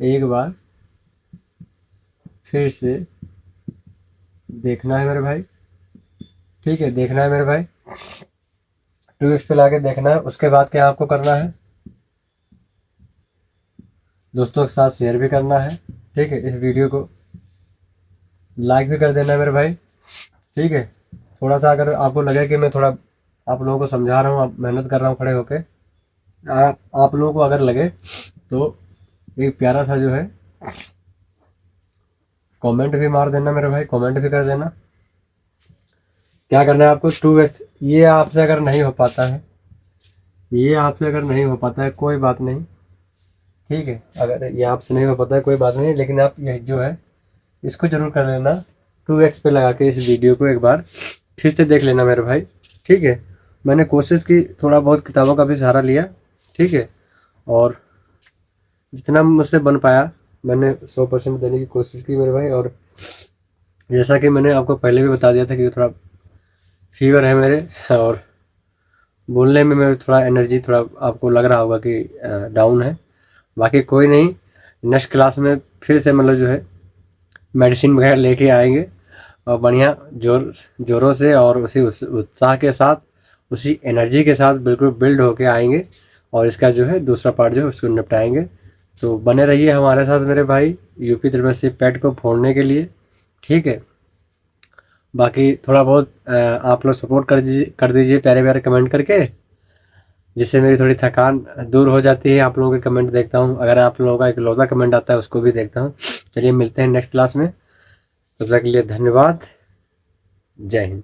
एक बार फिर से देखना है मेरे भाई। ठीक है, देखना है मेरे भाई, 2x पे लाके देखना है। उसके बाद क्या आपको करना है, दोस्तों के साथ शेयर भी करना है। ठीक है, इस वीडियो को लाइक भी कर देना है मेरे भाई। ठीक है, थोड़ा सा अगर आपको लगे कि मैं थोड़ा आप लोगों को समझा रहा हूँ, आप मेहनत कर रहा हूँ खड़े होके, आप लोगों को अगर लगे तो एक प्यारा सा जो है कमेंट भी मार देना मेरे भाई, कमेंट भी कर देना। क्या करना है आपको, 2x। ये आपसे अगर नहीं हो पाता है, ये आपसे अगर नहीं हो पाता है कोई बात नहीं। ठीक है, अगर ये आपसे नहीं हो पाता है कोई बात नहीं, लेकिन आप ये जो है इसको जरूर कर लेना, 2x पे लगा के इस वीडियो को एक बार फिर से देख लेना मेरे भाई। ठीक है, मैंने कोशिश की, थोड़ा बहुत किताबों का भी सहारा लिया। ठीक है, और जितना मुझसे बन पाया मैंने 100% देने की कोशिश की मेरे भाई। और जैसा कि मैंने आपको पहले भी बता दिया था कि थोड़ा फीवर है मेरे, और बोलने में मेरे थोड़ा एनर्जी थोड़ा आपको लग रहा होगा कि डाउन है। बाकी कोई नहीं, नेक्स्ट क्लास में फिर से मतलब जो है मेडिसिन वगैरह लेके आएंगे, और बढ़िया जोरों से और उसी उत्साह के साथ, उसी एनर्जी के साथ बिल्कुल बिल्ड होके आएंगे, और इसका जो है दूसरा पार्ट जो है उसको निपटाएंगे। तो बने रहिए हमारे साथ मेरे भाई, यूपी त्रिपल पैट को फोड़ने के लिए। ठीक है, बाकी थोड़ा बहुत आप लोग सपोर्ट कर दीजिए प्यारे प्यारे कमेंट करके, जिससे मेरी थोड़ी थकान दूर हो जाती है। आप लोगों के कमेंट देखता हूँ, अगर आप लोगों का इकलौता कमेंट आता है उसको भी देखता हूँ। चलिए मिलते हैं नेक्स्ट क्लास में, तब तक के लिए धन्यवाद, जय हिंद।